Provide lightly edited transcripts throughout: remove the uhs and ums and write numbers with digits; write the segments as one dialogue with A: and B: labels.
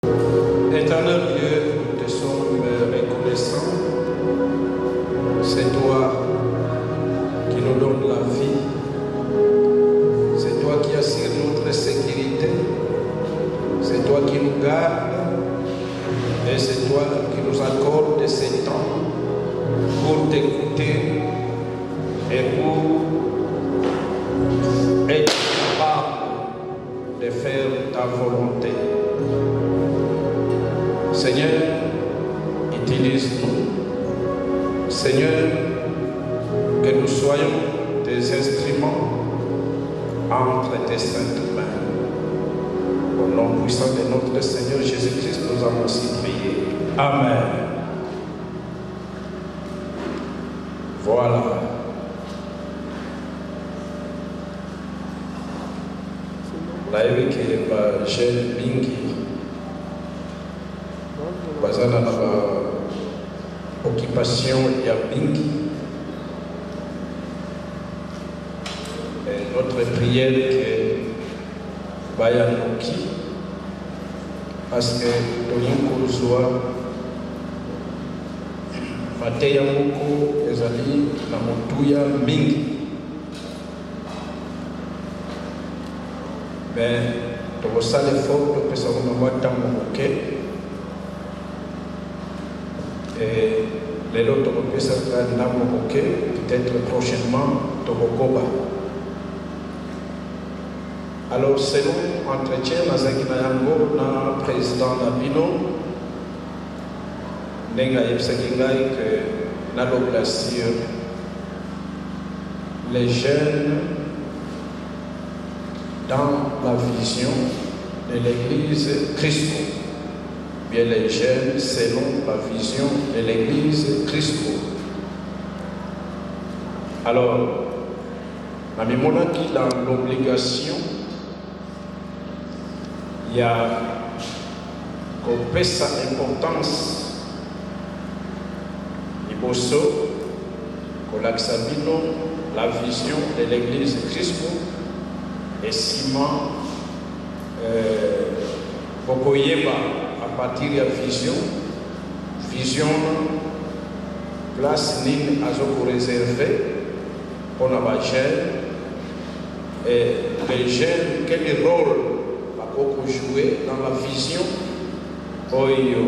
A: Éternel Dieu, nous te sommes reconnaissants. C'est toi qui nous donne la vie. C'est toi qui assure notre sécurité. C'est toi qui nous garde. Et c'est toi qui nous accorde ces temps pour t'écouter et pour être capable de faire ta volonté. Seigneur, utilise-nous. Seigneur, que nous soyons des instruments entre tes saintes mains. Au nom puissant de notre Seigneur Jésus-Christ, nous avons aussi prié. Amen. Voilà. Nayebi ke ba jeune mingi bazana na ba occupation ya mingi. Et notre prière que baya noki parce que tolingo zwa mateya moko ezali na motuya mingi. Mais tokosala effort topesa kuna mwa ntango moke et lelo tokopesaka ntango moke, peut-être prochainement tokokoba. Alors selon entretien nazalaki na yango na président na bino ndenge ayebisaki ngai ke nalobela sur les jeunes dans la vision de l'église Christo, bien les jeunes selon la vision de l'église Christo. Alors, namimona qu'il a l'obligation, il y a qu'on paie sa importance, Iboso, Kolaksabino, la vision de l'église Christo. Et Simon Pokoyeba à partir de la vision place Nine Azoko réservée pour la jeunes et les jeunes, quel rôle va beaucoup jouer dans la vision Oyo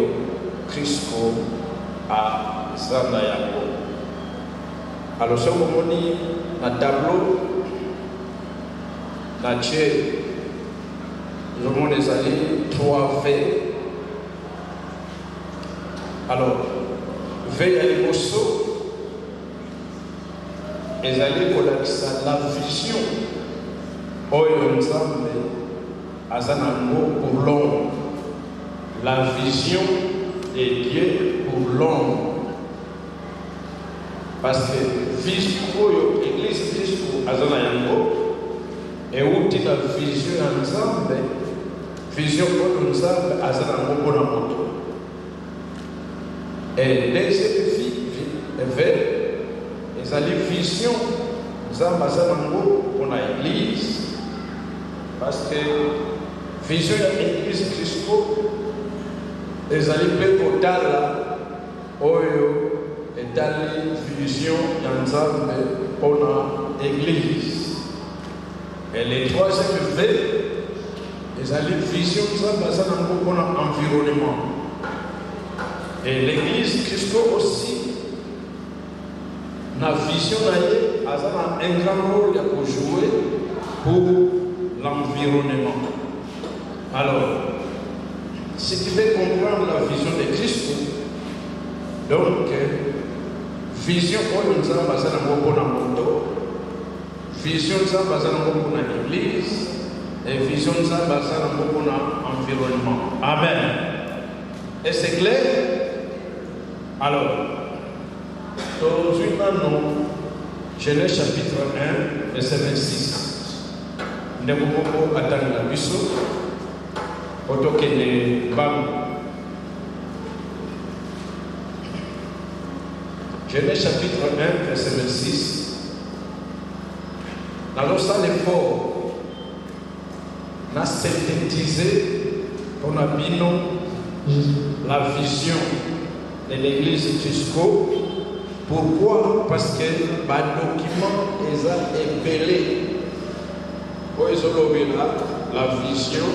A: Crisco à Zandayako. Alors ce moment na tableau Natchez, nous avons des années 3 V. Alors, V à l'émotion, les années pour la vision, Oyo Nzambe, Azanango pour l'homme, la vision est Dieu pour l'homme. Parce que Vision, Église Christ Azanango, et où tu as vision ensemble, vision pour ensemble, à ça dans mon moto. Et les filles, ils ont vision, ensemble, à ça dans pour l'église, parce que vision de l'église Christ, ils ont fait pour là, Oyo, et dans vision ensemble pour l'église. Et les troisième V, ils ont une vision dans l'environnement. Et l'église Christo aussi, la vision a un grand rôle à jouer pour l'environnement. Alors, si tu veux comprendre la vision de Christ, donc, vision pour nous avons vision ça basée sur l'église et vision ça basée sur l'environnement. Amen. Et c'est clair? Alors, aujourd'hui, maintenant, Genèse chapitre 1, verset 26. Nous devons attendre la mission. Autant que les femmes. Genèse chapitre 1, verset 26. Alors ça l'effort, on a synthétisé, on a binon la vision de l'église Crisco. Pourquoi? Parce que le document est ébellé. Pour la vision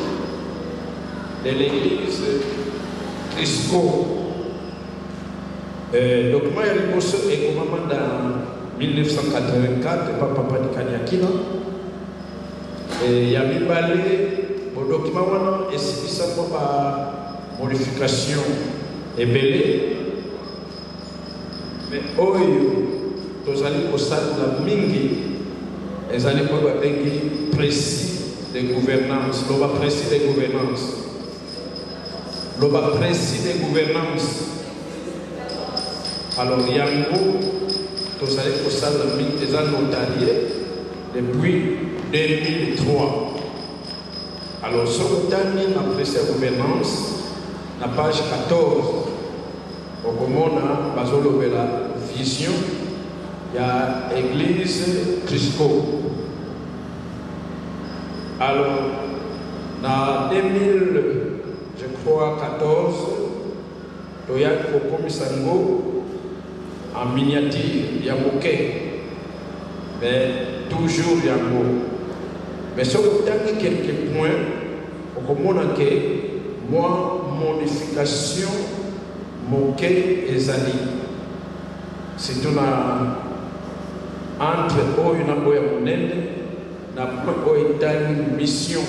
A: de l'église Crisco. Le document est commencé dans 1984 par Papa de Kanyakina. Il y a mis le document et c'est ça par modification ébellée. Mais nous allons au stade de la Mingi, nous allons pas précis de gouvernance, l'oba précis de gouvernance. L'oba précis de gouvernance. Alors, Yango, nous allons au stade de la Mingi, nous allons notarié depuis 2003. Alors, ce que nous avons précis de gouvernance, la page 14. Au moment où la vision, il y a l'église Crisco. Alors, dans 2000, je crois, 14, il y a un commissango en miniature, il y a mais toujours il y a mais sur le temps, quelques points, au moment où moi, modification, moqué et zali. C'est une entre eux et une mission.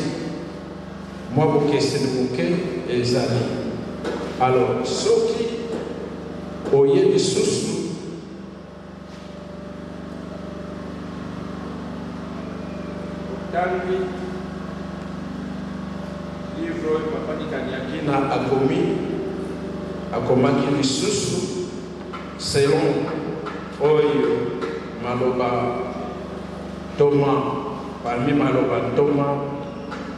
A: Moi, moqué, c'est le moqué et zali. Alors, ceux qui ont eu des sous, livre Papa Nikanyakina a commis. Akomaki lisusu selon oyo maloba Thomas parmi maloba Thomas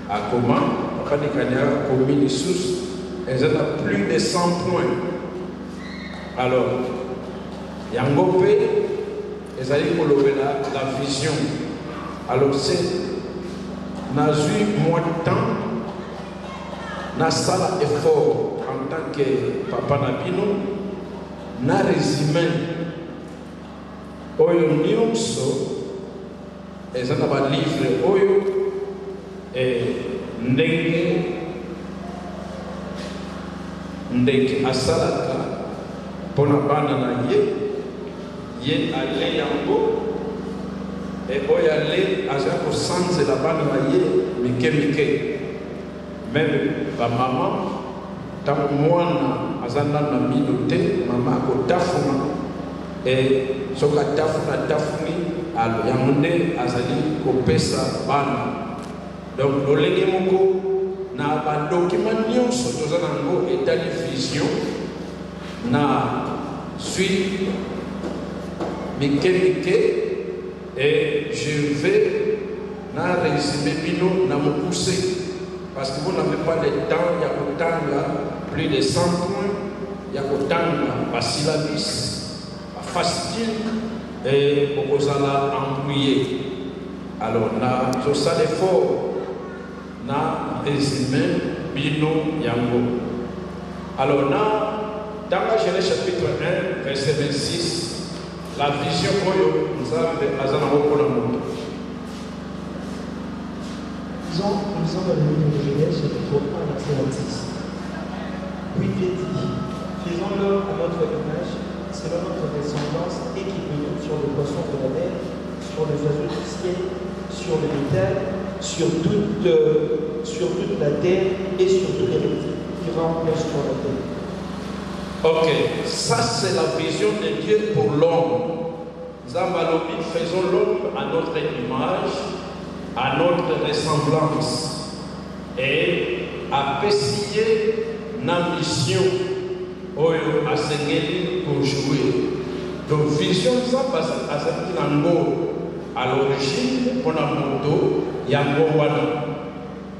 A: akoma Papa Nikanyaka komi lisusu ils ont plus de 100 points. Alors yango pe ezali kolobela la vision. Alors c'est nazui moins de temps na sala effort en tant que Papa Nabino na résumé oyo nyonso ezana ba livre oyo ndenge asalaka pona bana na ye ale yango oyo ale aza kosanzela bana na ye mike même ba maman tant mwana azana na mino te mama akotafuna soka tafuni alo yango azali kopesa bana. Donc lolenge moko na ba document nyonso toza nango etali vision na suite mike et je vais na résumer bino na mo pousser. Parce que vous n'avez pas le temps, il y a autant plus de 100 points, il y a autant de syllabus, facile et au Kozala embrouillé. Alors, nous avons l'effort, nous avons résumé Bino Yango. Alors, dans la Genèse chapitre 1, verset 26, la vision que nous avons.
B: Lisons dans le livre de Genèse, chapitre 1, verset 26. Puis Dieu dit, faisons-le à notre image, selon notre ressemblance, et qui brille sur le poisson de la mer, sur les oiseaux du ciel, sur le bétail, sur toute la terre et sur tous les reptiles qui rampent sur la terre.
A: Ok, ça c'est la vision de Dieu pour l'homme. Zambalobi, faisons l'homme à notre image, à notre ressemblance et à pessier la mission à Sengeli pour jouer. Donc, vision ça passe à cette langue à l'origine pour la moto, il y a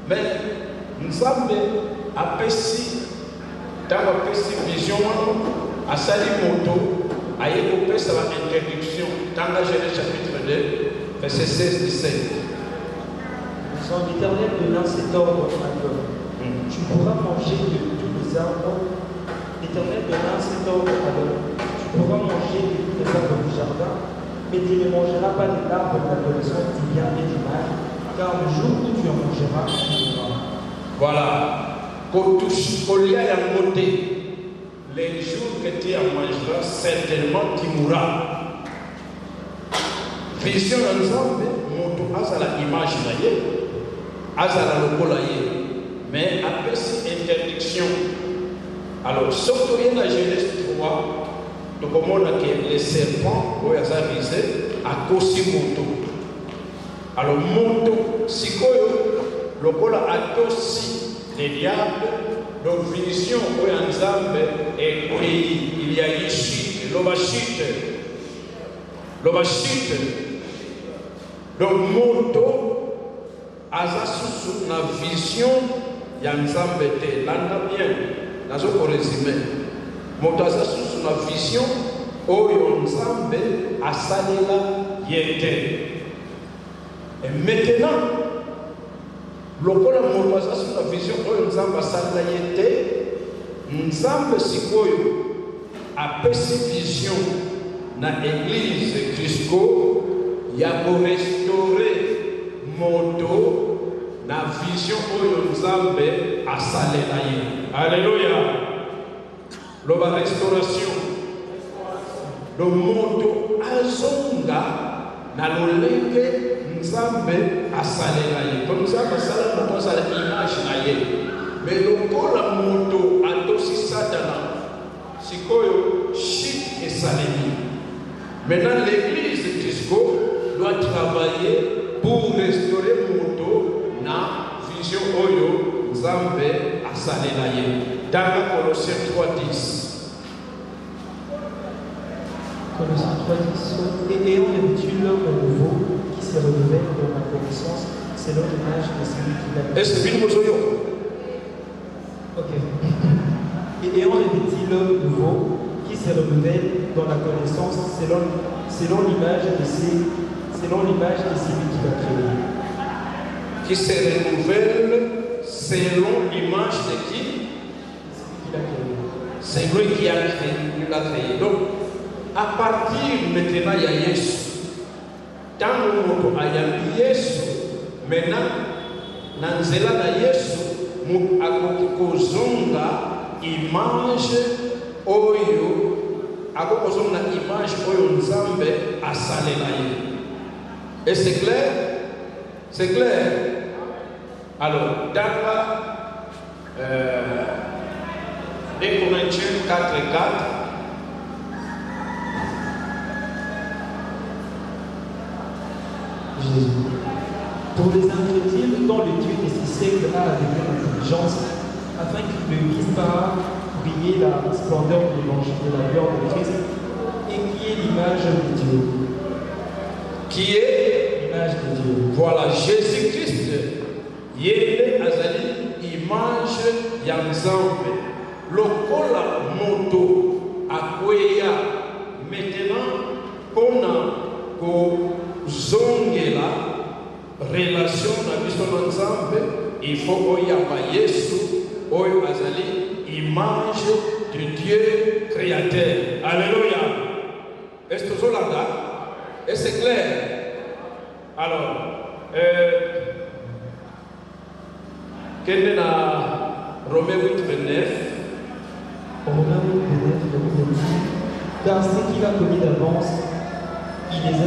A: mais nous avons à pessi dans la pessi vision à Sali moto à écouter sa introduction dans la Genèse chapitre 2 verset 16-17.
B: Son Éternel donna cet ordre à l'homme. Tu pourras manger de tous les des arbres. L'Éternel donna cet ordre à l'homme. Tu pourras manger de tous les arbres du jardin, mais tu ne mangeras pas de l'arbre de la connaissance du bien et du mal, car le jour où tu en mangeras, tu mourras.
A: Voilà. Quand il y a un côté, les jours que tu en mangeras, certainement tu mourras. Vision ensemble, mon asa la image naïe, asa la lokola yé, mais après cette interdiction. Alors, surtout il y a la Genèse 3, donc on a que les serpents, où ils ont visé, à cause de moto. Alors, moto, si le cola a aussi les diables, donc vision où il y a un zambe, et il y a Yishit, l'obachite. Donc, moto, asa sous la vision, il y a un zambe, l'anda bien. Nazo pour résumer, motaza sous la vision, oyo nzambe asalela yete. Et maintenant, lokola motaza sous la vision, oyo nzambe asalela yete, nzambe sikoyo apesi vision na église jusqu'au ya ko restaurer moto na vision oyo nzambe asalela ye. Alléluia. Loba restauration. Le moto azonga na lolenge nzambe asalela ye. Comme nzambe asala moto asala image na ye. Mais lokola moto atosi satana sikoyo shit esalemi. Maintenant l'église disco doit travailler pour restaurer moto na vision oyo nzambe asalela ye. Dans Colossiens 3:10.
B: Colossiens 3:10. Et ayant revêtu l'homme nouveau qui se renouvelle dans la connaissance selon l'image de celui qui l'a.
A: Est-ce que vous voyez?
B: Ok. Et ayant revêtu l'homme nouveau qui se renouvelle dans la connaissance selon l'image de celui qui l'a créé.
A: Qui se renouvelle selon l'image de qui? C'est lui qui l'a créé. Donc, à partir maintenant, il y a Yesu. Tant que nous avons Yesu, maintenant, dans nzela na Yesu, nous avons image oyo, akokozonga image oyo nzambe asalela ye. Et c'est clair? C'est clair? Alors, dans 1 Corinthiens 4:4.
B: Jésus. Pour les infertiles dont le Dieu de ce siècle a avec l'intelligence, afin qu'ils ne visent pas briller la splendeur de l'évangile de la gloire de Christ, et qui est l'image de Dieu.
A: Qui est
B: l'image de Dieu.
A: Voilà, Jésus-Christ. Yéle azali image yanzambe. Lokola moto akweya maintenant pona ko zongela relation na biso na nzambe, il faut oyamba Yesu oyo azali image de Dieu créateur. Alléluia. Est-ce que cela là? Est-ce que c'est clair? Alors, quel est Romains 8:29?
B: Romains 8:29, car ce qu'il a commis d'avance, il les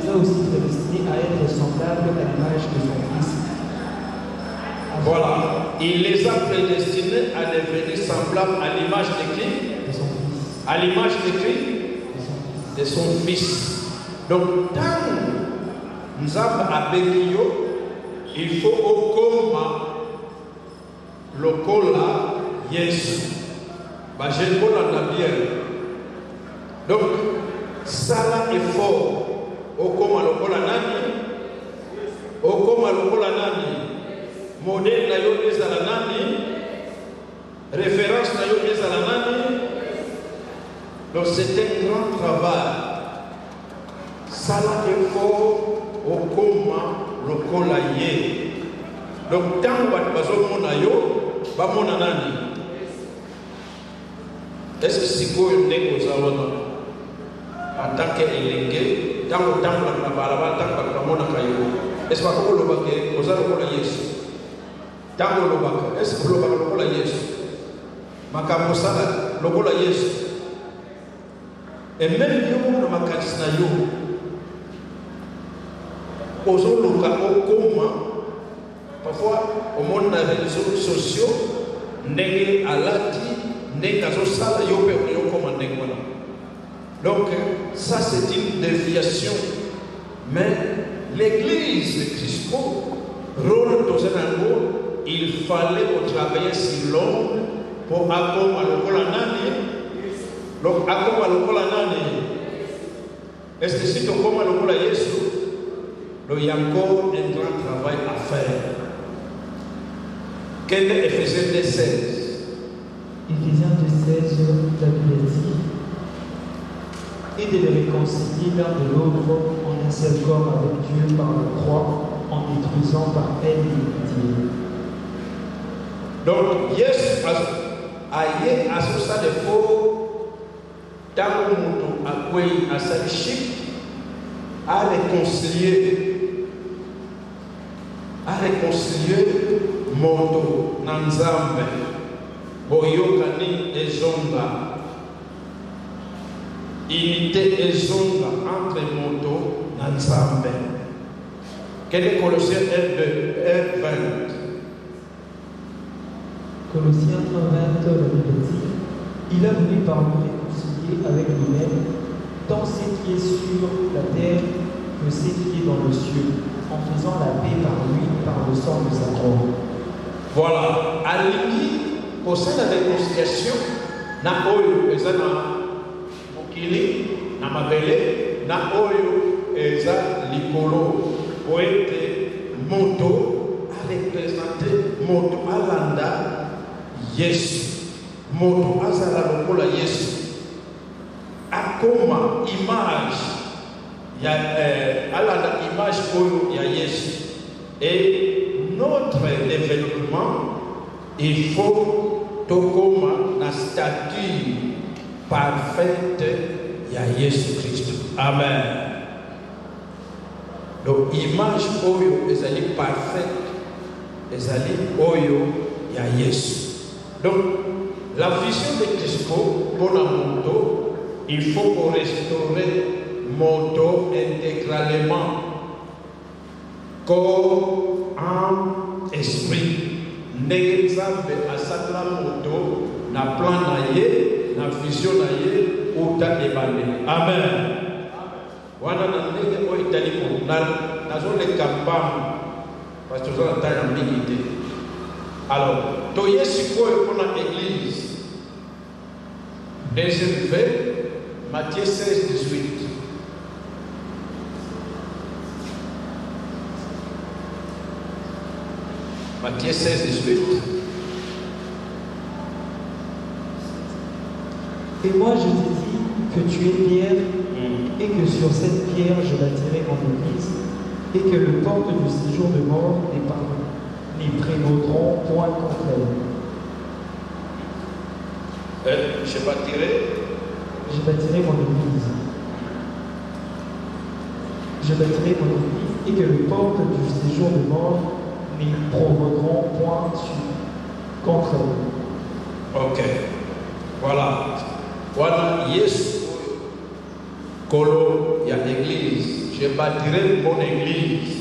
B: a aussi prédestinés à être semblables à l'image de son Fils.
A: Voilà, il les a prédestinés à devenir semblables à l'image de qui?
B: De son Fils.
A: À l'image de qui? De son Fils. Donc, tant nous avons abekiyo, il faut au coma le cola Yesu. Bah, j'ai bon à la bière. Donc, ça là est fort. Au coma le cola nani? Au coma le cola nani? Modèle na yo ezala nani? Référence na yo ezala nani? Donc, c'est un grand travail. Ça là est fort. Au coma le cola Yesu. Donc, tant que nous avons yo, bamona nani? Est-ce que c'est quoi une négociation en tant qu'élégé, dans le temps de la balaba, tant que la mona caillou? Est-ce que vous le baquez, vous avez le yes? Dans le bac, est-ce que vous le baquez le yes? Makamosala, le bol yes. Et même yo, le makadisna yo, aux autres au coma, parfois au monde des réseaux sociaux, n'est à l'ati, n'est qu'à ce sala yo peut yo comme n'est voilà. Donc ça c'est une déviation, mais l'église de Christ, rôle dans un rôle, il fallait travailler sur l'homme pour accompagner le colanani. Donc accompagner le colanani. Est-ce que si tu accompagnes le colanani, il y a encore un grand travail à faire. Quel est Éphésiens 2:16?
B: Éphésiens 2:16, la Bible dit, et de les réconcilier l'un de l'autre en un seul corps avec Dieu par la croix, en détruisant par elle l'iniquité.
A: Donc, yes, aïe, à ce stade de faux, dans le monde, à quoi à sa chic, à réconcilier moto, nanzambe, boyokani et zonga. Unité et zonga entre moto nanzambe. Quel est Colossiens 1:20?
B: Colossiens 1:20, la Bible dit, il a voulu par nous réconcilier avec lui-même, tant ce qui est sur la terre que ce qui est dans le ciel, en faisant la paix par lui, par le sang de sa croix.
A: Voilà, à l'Église, au sein de la réconciliation, na oyo eza na mokili, na mabele, na oyo eza likolo, poete moto a représenté moto alanda Yesu, moto azala lokola Yesu, akoma image ya alanda image oyo ya Yesu. Et notre développement, il faut tokoma la statue parfaite ya Yesu Christ. Amen. Donc image oyo ezali parfaite, ezali oyo ya Yesu. Donc la vision de Christ pour la moto, il faut restaurer moto intégralement, corps, âme, esprit. N'example à sa moto, na plan na ye, na vision na ye, ou ta émané. Amen. Wana na ndenge o itali ko na zone kambam parce que on a une ambiguïté. Alors, to yesu ko na église. Deuxième fait, Matthieu 16:18. Matthieu 16:18.
B: Et moi je t'ai dit que tu es pierre, et que sur cette pierre je bâtirai mon église, et que le porte du séjour de mort n'y prévaudront point contre elle.
A: Je
B: bâtirai mon église. Je bâtirai mon église, et que le porte du séjour de mort n'y provoqueront point contre elle.
A: Ok. Voilà. Voilà, Yesu, Kolo, il y a l'église. Je bâtirai mon église.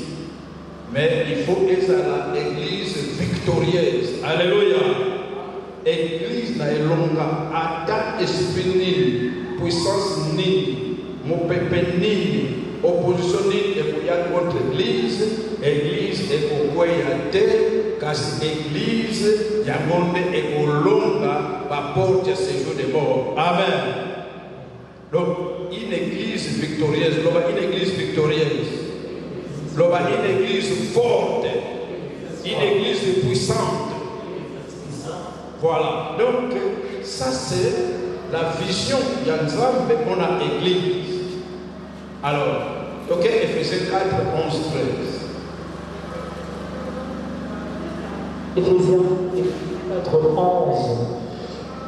A: Mais il faut que ça soit l'église victorieuse. Alléluia. Église na elonga, attaque esprit nini, puissance nini, mon pépé nini, opposition nini, et pour y aller contre l'église, église et pourquoi il y a terre, car l'église, il y a monde et pour longa, va porter ce jour de mort. Amen. Donc, une église victorieuse, une église victorieuse, une église forte, une église puissante. Voilà. Donc, ça c'est la vision d'Yanzam, mais on a église. Alors, ok, Éphésiens 4, 11, 13.
B: Éphésiens 4, 11.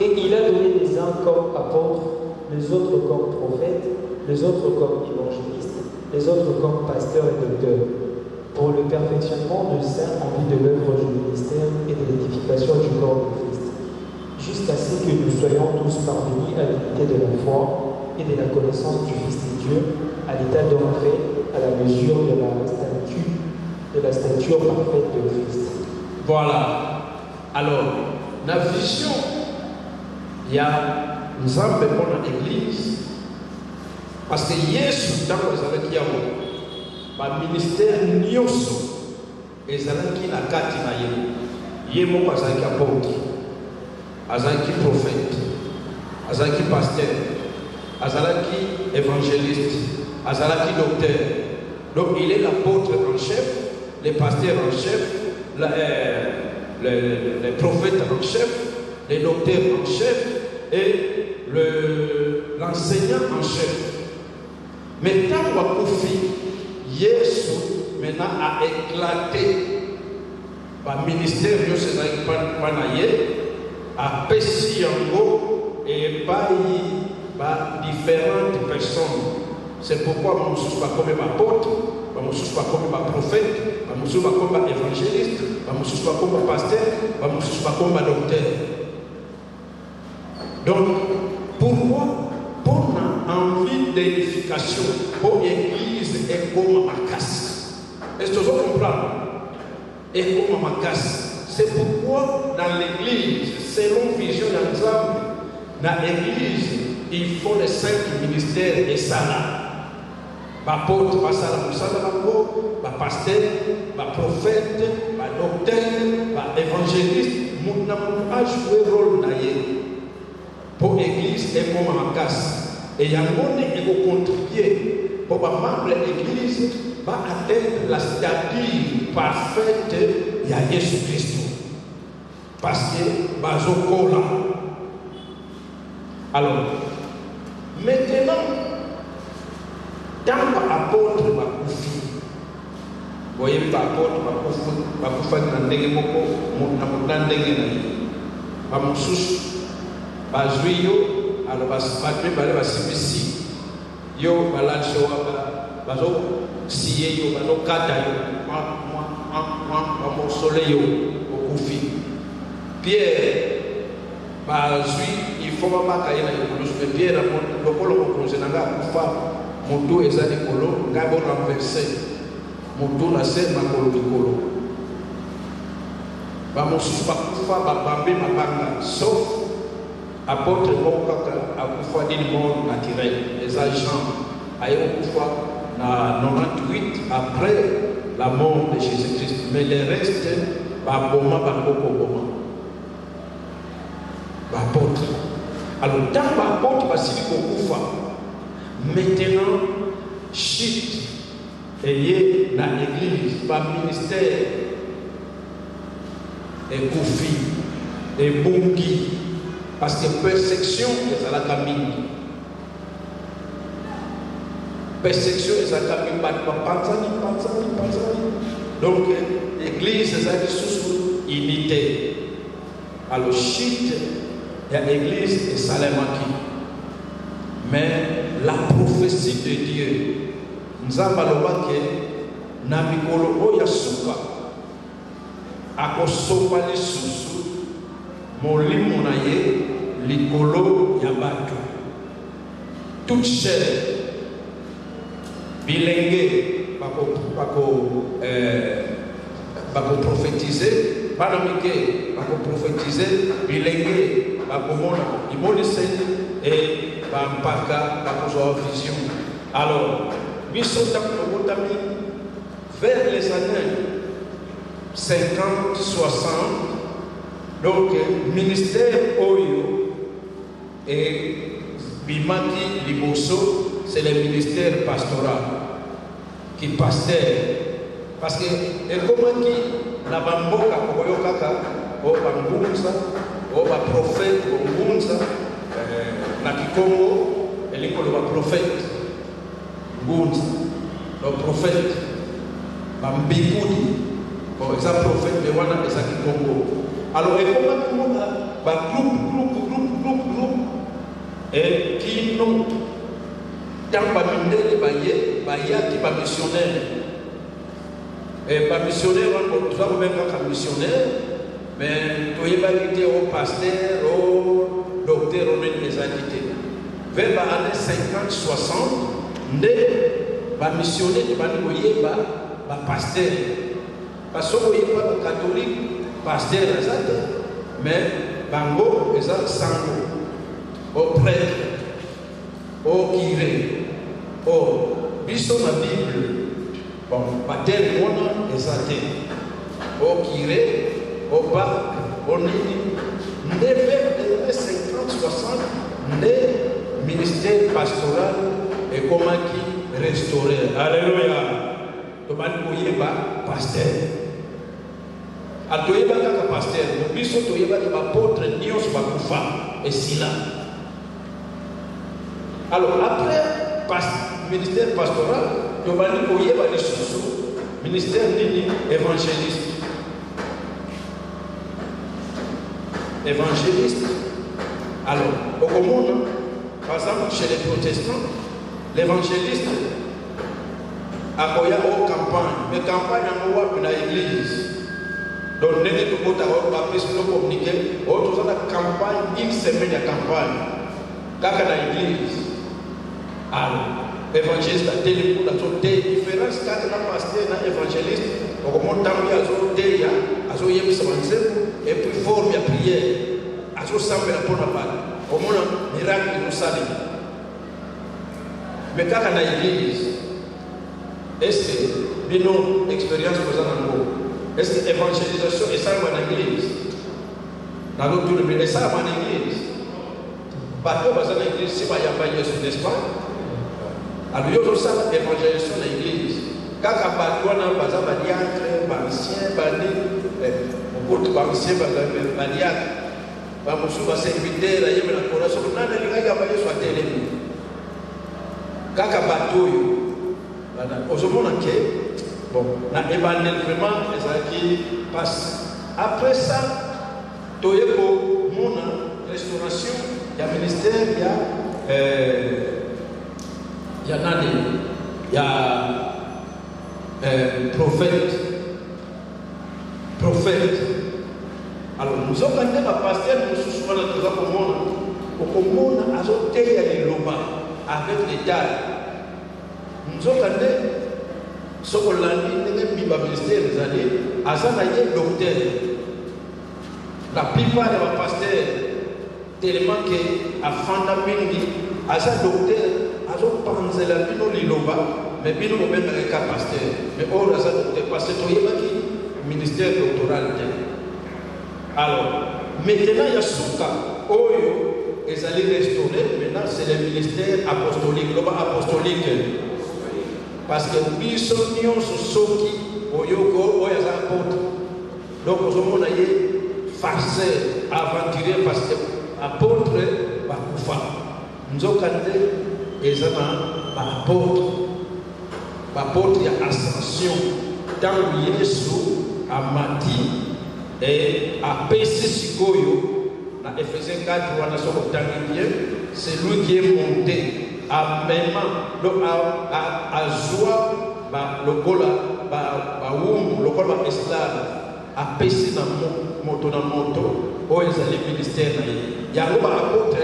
B: Et il a donné les uns comme apôtres, les autres comme prophètes, les autres comme évangélistes, les autres comme pasteurs et docteurs, pour le perfectionnement de saints en vue de l'œuvre du ministère et de l'édification du corps de Christ, jusqu'à ce que nous soyons tous parvenus à l'unité de la foi et de la connaissance du Fils de Dieu, à l'état d'homme fait, à la mesure de la stature parfaite de Christ.
A: Voilà. Alors, la vision, il y a nous avons besoin de l'église. Parce que Jésus, dans les années qui ont le ministère nyoso, et les années qui n'a qu'à tinayer, Yémo azaki apôtre, azaki prophète, azaki pasteur, azaki évangéliste, azaki docteur. Donc il est l'apôtre en chef, les pasteurs en chef, les prophètes en chef, les docteurs en chef et l'enseignant en chef. Mais quand on a confié, Jésus maintenant a éclaté le ministère de ces a pessi en haut et par différentes personnes. C'est pourquoi nous ne sommes pas comme apôtre, nous ne sommes pas comme prophète, nous ne sommes pas comme évangéliste, nous ne sommes pas comme pasteur, nous ne sommes pas comme docteur. Donc, pourquoi pour envie d'édification, pour l'église est comme ma casse. Est-ce que vous comprenez? Et comme ma casse. C'est pourquoi dans l'église, selon vision d'ensemble, dans l'église, il faut les 5 ministères et ça là. Apôtre, pasteur, prophète, docteur, évangéliste, nous avons joué le rôle pour l'église et pour ma casse. Et il y a un monde qui va contribuer pour que les membres de l'église va atteindre la stature parfaite de Jésus-Christ. Parce que Bazoko là. Alors, maintenant, dans l'apôtre va confier. Vous voyez, l'apôtre va confier dans le moko, dans le bazuyo alors va sibisi yo balancho bazo siye yo bazo kata yo soleil yo okufi Pierre bazui il faut pas kaina yo Pierre lokolo kokonze nanga kufa moto ezali kolo ngabo renverser moto na se makolo mikolo ba mosusu bakufa babambe mabanga sauf apôtre Mokaka a kufa d'une mort naturelle. Les agents ont kufa na 98 après la mort de Jésus-Christ. Mais le reste, baboma bakoko boma. Apôtre. Alors dans l'apôtre basili kufa. Maintenant chute et na l'église, par ministère et koufi et bungi. Parce que persécution est à la camine. Persécution est à la camine. Donc, l'église est sous unité. Alors, chute, il y a l'église et Salemaki. Mais la prophétie de Dieu, nous avons dit que Namikolo Oyasuka a consommé les sous. Molimo na ye likolo ya bato toute chair bilenge bako prophétiser banamike bako prophétiser bilenge bako mona imonise et bampaka bako zo vision. Alors biso tamotami vers les années 50 60. Donc, ministère Oyo et Bimaki Liboso, c'est le ministère pastoral qui pasteur. Parce que, et comment qui la bamboka, o bambunza, o ba prophète, o bambunza, na Kikongo, et l'école de prophète, Bunza, le prophète, Bambikudi, par exemple, prophète de Wana et Kikongo. Alors, et comment tout le monde a groupe et qui nous dans les qui va missionnaire. Et pas missionnaire, on doit même pas missionnaire, mais tu es validé au pasteur, au docteur, on est les entités. Vers les années 50, 60, les missionnaires, tu vas nous pasteur. Parce que vous voyez pas le catholique, pasteur, mais bango, ils ont sango, au prêtre, au curé, au biso la Bible. Bon, pater mon exalté. Au curé, au pape, au nini, vers les 50, 60, les ministères pastoral et comment qui restaurer. Alléluia. Donc, on y va, pasteur. A toyeba kaka pasteur, le biso toyeba les apôtres nios bakufa et sila. Alors après ministère pastoral, tobani koyeba les sous ministère nini évangéliste. Évangéliste. Alors au commun, par exemple chez les protestants, l'évangéliste a koya aux campagnes, mais campagne en haut dans l'église. Donc, nous avons communiqué, nous avons la campagne, une semaine de campagne, dans l'église. Alors, l'évangéliste a des différences quand on a pasteur dans l'évangéliste, on remonte à l'autre, et puis forme la prière, à ce semble la bonne part. Au moins, un miracle nous salue. Mais quand on a l'église, est-ce que nous expérience pour ça? Est-ce que l'évangélisation est ça dans l'église? Dans notre tour de vie, est ça dans l'église? Parce que dans l'église, si il n'y a pas Jésus, n'est-ce pas? Alors, il y a aussi l'évangélisation dans l'église. Quand on parle de diacre, ancien, ancien, diacre, bamusuba serviteur, il y a la coration, on a les gars qui sont télé. Quand on parle de bon, l'évangélisation, qui passe. Après ça, il y a une restauration, il y a un ministère, il y a Nani, il y a prophète. Alors, nous avons un pasteur, nous sommes souvent dans le monde, au monde, à zoter les loba avec les dalles. Nous avons ce qu'on a dit, le ministère des années, à ça, il y a un docteur. La plupart des pasteurs, tellement qu'à Fandamini, à ça, docteur, à ça, pensé la bino liloba, mais bino même avec un pasteur. Mais on a ça, docteur, pasteur, il y a un ministère doctoral. Alors, maintenant, il y a Souka, Oyo, ils allaient restaurer, maintenant, c'est le ministère apostolique, le apostolique. Parce que nous sommes soki au yoko au apôtre. Donc nous sommes farceurs, aventuriers parce que apôtre va koufa. Nous sommes et ça apôtre il y a ascension dans Yesu à Mati et à PC Sikoyo dans Ephésiens 4 on a son c'est lui qui est monté. À même à joie le gola le gola esclave à pécer dans moto où ils allaient ministère il y a un apôtre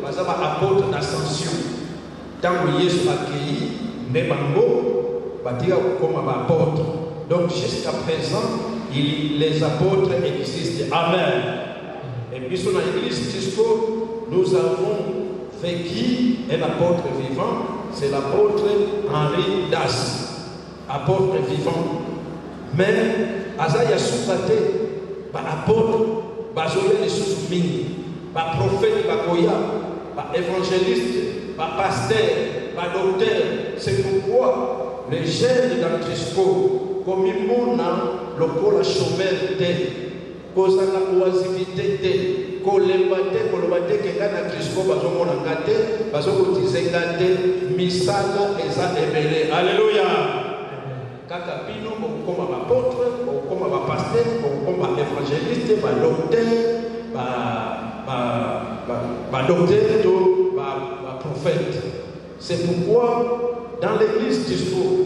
A: parce que apôtre d'ascension tant que Jésus a accueilli mais bango va dire comme apôtre donc jusqu'à présent les apôtres existent. Amen. Et puis sur l'église Christo nous avons qui est l'apôtre vivant, c'est l'apôtre Henri Das, apôtre vivant. Mais, Azaya Soukate, apôtre, Bazoya les Soussoumini, prophète, Bakoya, évangéliste, pasteur, docteur. C'est pourquoi les jeunes dans Crisco, comme ils m'ont le col à chômeur, cause à la oisivité, kolembate kolobate kengana Crisco bazomona ngate bazokotizengate misala eza ebele. Alléluia. Kaka bino bokoma apôtre, bokoma pasteur, bokoma évangéliste, docteur, docteur to à prophète. C'est pourquoi dans l'église discours,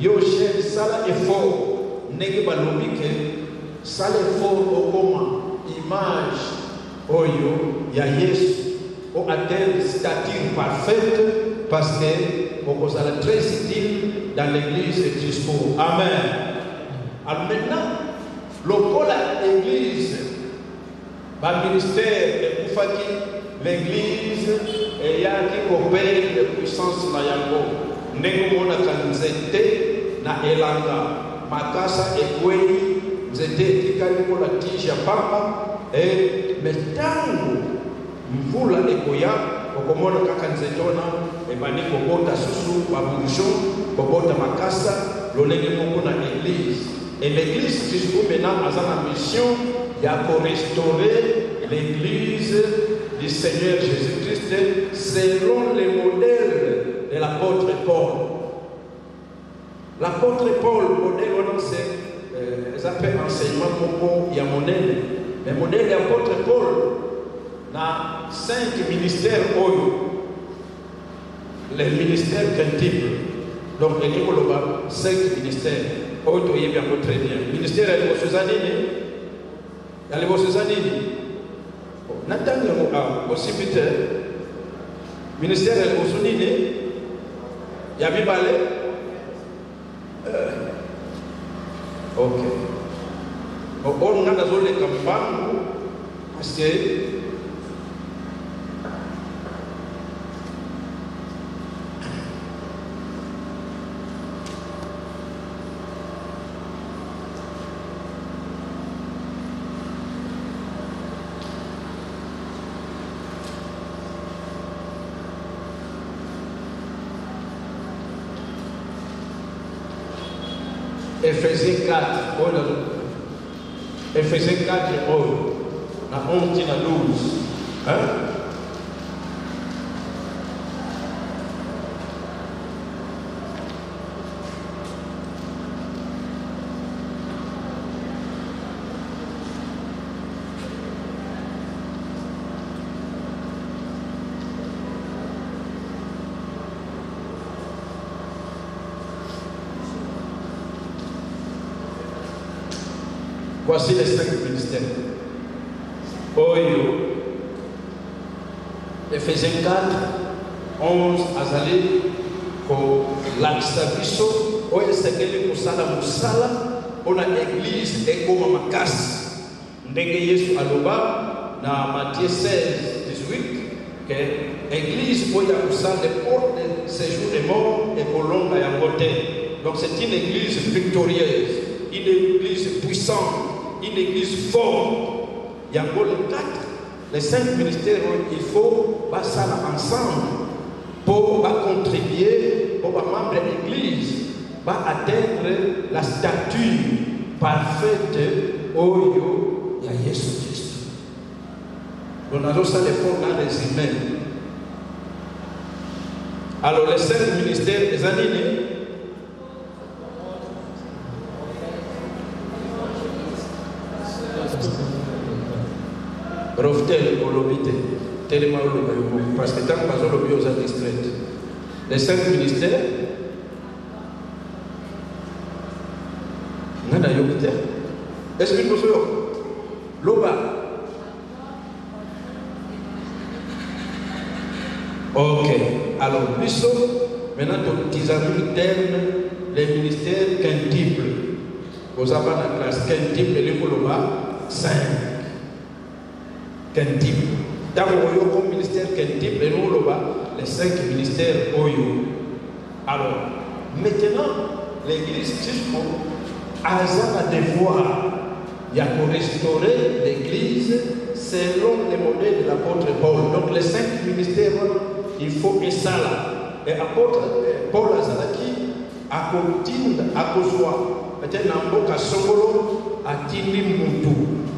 A: Yoshel Sala effort, n'est pas l'obike, Sala effort au comment, image, Oyo, Yayes, au atteindre stature parfaite, parce que on cause la très utile dans l'église discours. Amen. Alors maintenant, le col à l'église, le ministère de Koufaki, l'église, et il y a qui coopère de puissance na yango. Negomona kanzete na elanga, makasa ekwei, nzete tikali ko la tige ya pamba, et metango, mvula ekoya, okomona kaka nzetona, ebani kobota susu, babujon, kobota makasa, lolenge moko na église. Et l'église jusqu'au maintenant a la mission de restaurer l'église du Seigneur Jésus-Christ selon les modèles de l'apôtre Paul. L'apôtre Paul, modèle, c'est enseignement pour il y a modèle. Mais modèle de l'apôtre Paul, dans 5 ministères, les ministères quintuple. Donc, il y a 5 ministères. Auto y est bien très bien. Ministère de l'Osuzanini, il y a les Osuzanini. Nathan aussi vite. Ministère de l'Osuzanini, il y a bien balé. Ok. On a dans les campagnes parce que Ephésiens 4, Ephésiens 4, na 11 na 12. Hein? Voici les 5 ministères. Oyo, Ephésiens 4, 11, Azali, pour l'Aksabiso, Oyo Sekeli Kusala Musala, on a l'église et comme Makas. Ndenge Yesu Aloba, dans Matthieu 16, 18, que l'église Oya Kusala, les portes de séjour des morts et Colombe à côté. Donc c'est une église victorieuse, une église puissante. Une église forte. Il y a encore les 4, les 5 ministères, il faut passer ensemble pour contribuer, pour les membres de l'église, pour atteindre la statue parfaite Oyo ya Jésus Christ. Nous avons ça l'effort dans les humains. Alors les 5 ministères des années. Roftel Olobite, tellement parce que tant que nous sommes aux distraites. Les 5 ministères, nous avons yobite. Est-ce que nous sommes Loba? Ok. Alors, maintenant, nous avons les ministères quintuples. Vous avez la classe quintuple et Loba 5. Quintuple. Dans le ministère quintuple, et nous, les 5 ministères Oyo. Alors, maintenant, l'église a un devoir. Il y a pour restaurer l'église selon les modèles de l'apôtre Paul. Donc, les 5 ministères, il faut que ça là. Et l'apôtre Paul Azalaki a continué à causoir. Peut-être Namboka Songolo a tini Muntu.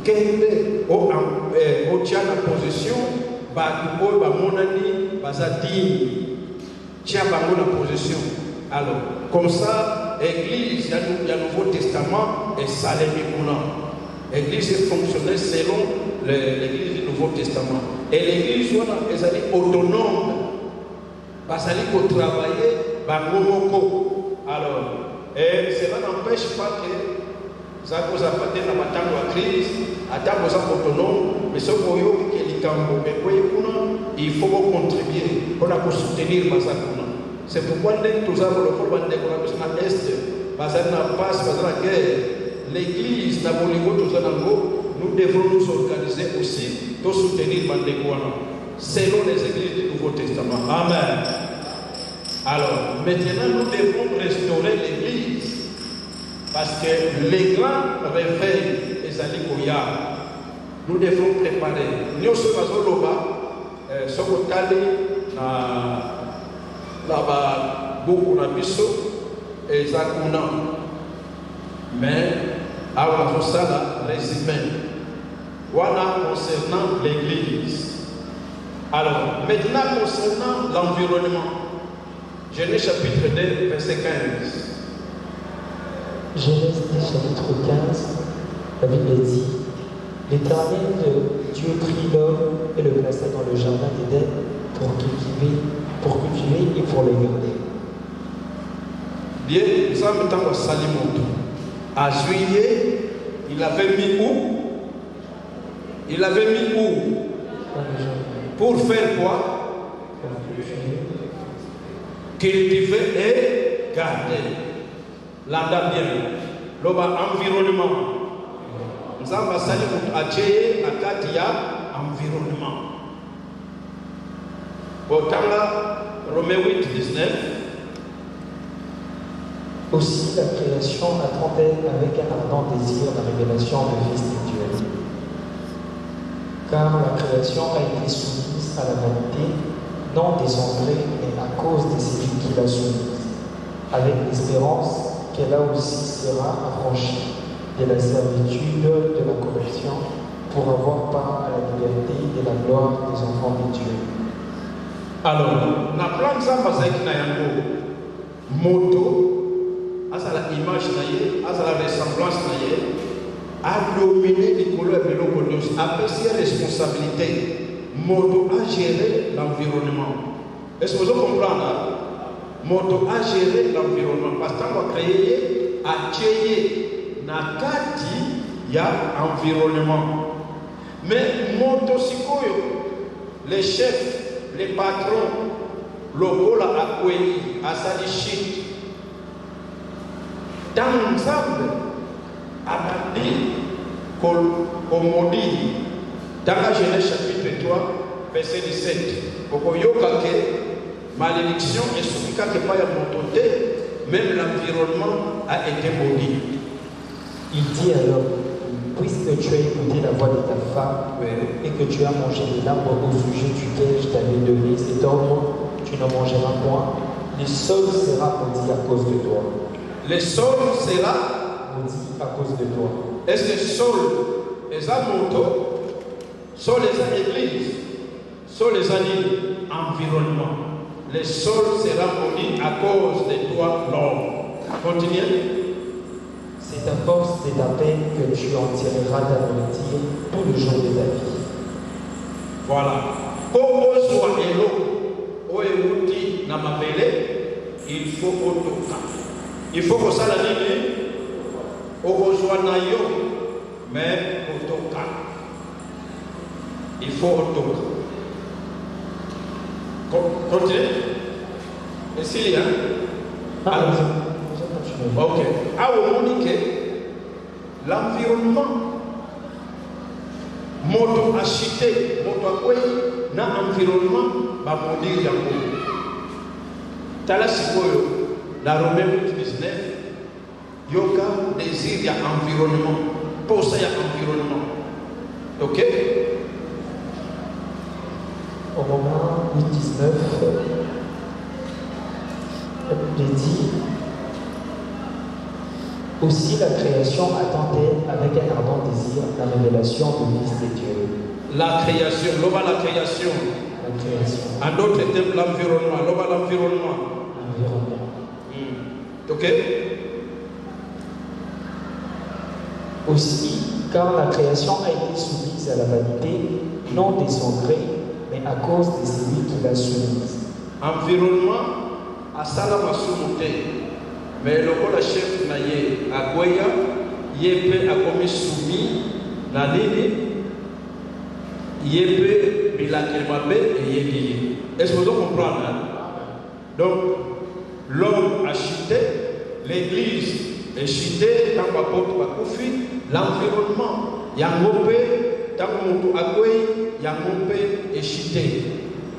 A: Kende au tient la position, Bakubo, Bamonani, Bazadini, tient la position. Alors, comme ça, l'église, il y a le Nouveau Testament et Salémikouna. L'église est fonctionnelle selon l'église du Nouveau Testament. Et l'église est autonome. Parce qu'elle peut travailler par Momoko. Alors, et cela n'empêche pas que ça cause à partir de la crise, à table autonome, mais ce qu'on y a qui est il faut contribuer pour soutenir Masakuna. C'est pourquoi nous avons le problème de la Est, parce que nous passons dans la guerre. L'église, nous devons nous organiser aussi pour soutenir Mandekouana, selon les églises du Nouveau Testament. Amen. Alors, maintenant, nous devons restaurer l'église. Parce que les grands réveils des Alikoya, nous devons préparer. Nous sommes là, là-bas, beaucoup de et Zakuna. Mais, à la résumé. Voilà concernant l'église. Alors, maintenant concernant l'environnement. Genèse chapitre 2, verset 15.
B: Genèse chapitre 15, la Bible dit: L'Éternel Dieu prit l'homme et le plaça dans le jardin d'Éden pour cultiver et pour le garder.
A: Bien, nous avons tant Salimoto. À juillet, il avait mis où? Il avait mis où? Pour faire quoi? Cultiver et garder. L'anda bien, l'environnement. Nous avons sali à Katia, environnement. Autant là, Romains 8, 19.
B: Aussi la création attendait avec un ardent désir la révélation du Fils de Dieu. Car la création a été soumise à la vanité, non des son gré, mais à cause de celui qui l'a soumise, avec l'espérance qu'elle aussi sera affranchie de la servitude de la corruption pour avoir part à la liberté et la gloire des enfants de Dieu.
A: Alors, na plan ça parce que na yango moto à la image naie, à la ressemblance naie, a dominé les couleurs de l'eau, a pris ses responsabilités. Moto a géré l'environnement. Est-ce que vous comprenez? Moto a géré l'environnement parce qu'on va créer à Tchéyé, Nakati, il y a environnement. Mais Moto Sikoyo, les chefs, les patrons, locaux à Kouéni, à Sadichit, dans l'ensemble, à Bandi, Komodi, dans la Genèse chapitre 3, verset 17, Okoyokake. Malédiction et celui qui n'est pas à mon côté, même l'environnement a été maudit.
B: Il dit alors: puisque tu as écouté la voix de ta femme et que tu as mangé de l'arbre au sujet duquel je t'avais donné cet ordre, tu n'en mangeras point, le sol sera maudit à cause de toi.
A: Le sol sera
B: maudit à cause de toi.
A: Est-ce que le sol est un moto, sol est une église, sol est un environnement? Le sol sera maudit à cause de toi, l'homme. Continuez.
B: C'est ta force et ta peine que tu en tireras ta nourriture tout le jour de ta vie.
A: Voilà. Pour soit l'eau, au éouti n'a ma il faut autoka. Il faut que ça la ligne, au rejoint naïo, mais autoka. Il faut autoka. Continuez. Et s'il y a. Alors, ok. Ah, on dit que l'environnement, moto acheté, moto accueilli, dans l'environnement, va maudire Yango. Tala Sikoyo, la Romaine 19, yoga désir, il y a environnement. Pour ça, il y a environnement. Ok?
B: Au Romains 8, 19, la Bible dit: aussi la création attendait avec un ardent désir la révélation du Fils de Dieu.
A: La création, l'homme à la création.
B: La création.
A: En d'autres termes, l'environnement, l'homme à l'environnement.
B: L'environnement.
A: Ok?
B: Aussi car la création a été soumise à la vanité, non de son gré, mais à cause de celui qui l'a soumise.
A: Environnement, à Salama Soumoute, mais le rôle chef naye à Goya, yépe a commis soumis, na nini, yépe bilakilmabe et yébi. Est-ce que vous comprenez? Donc, l'homme a chuté, l'église est chutée, dans la porte bakoufi, l'environnement, yangopé, dans le monde agoué, yangopé est chuté.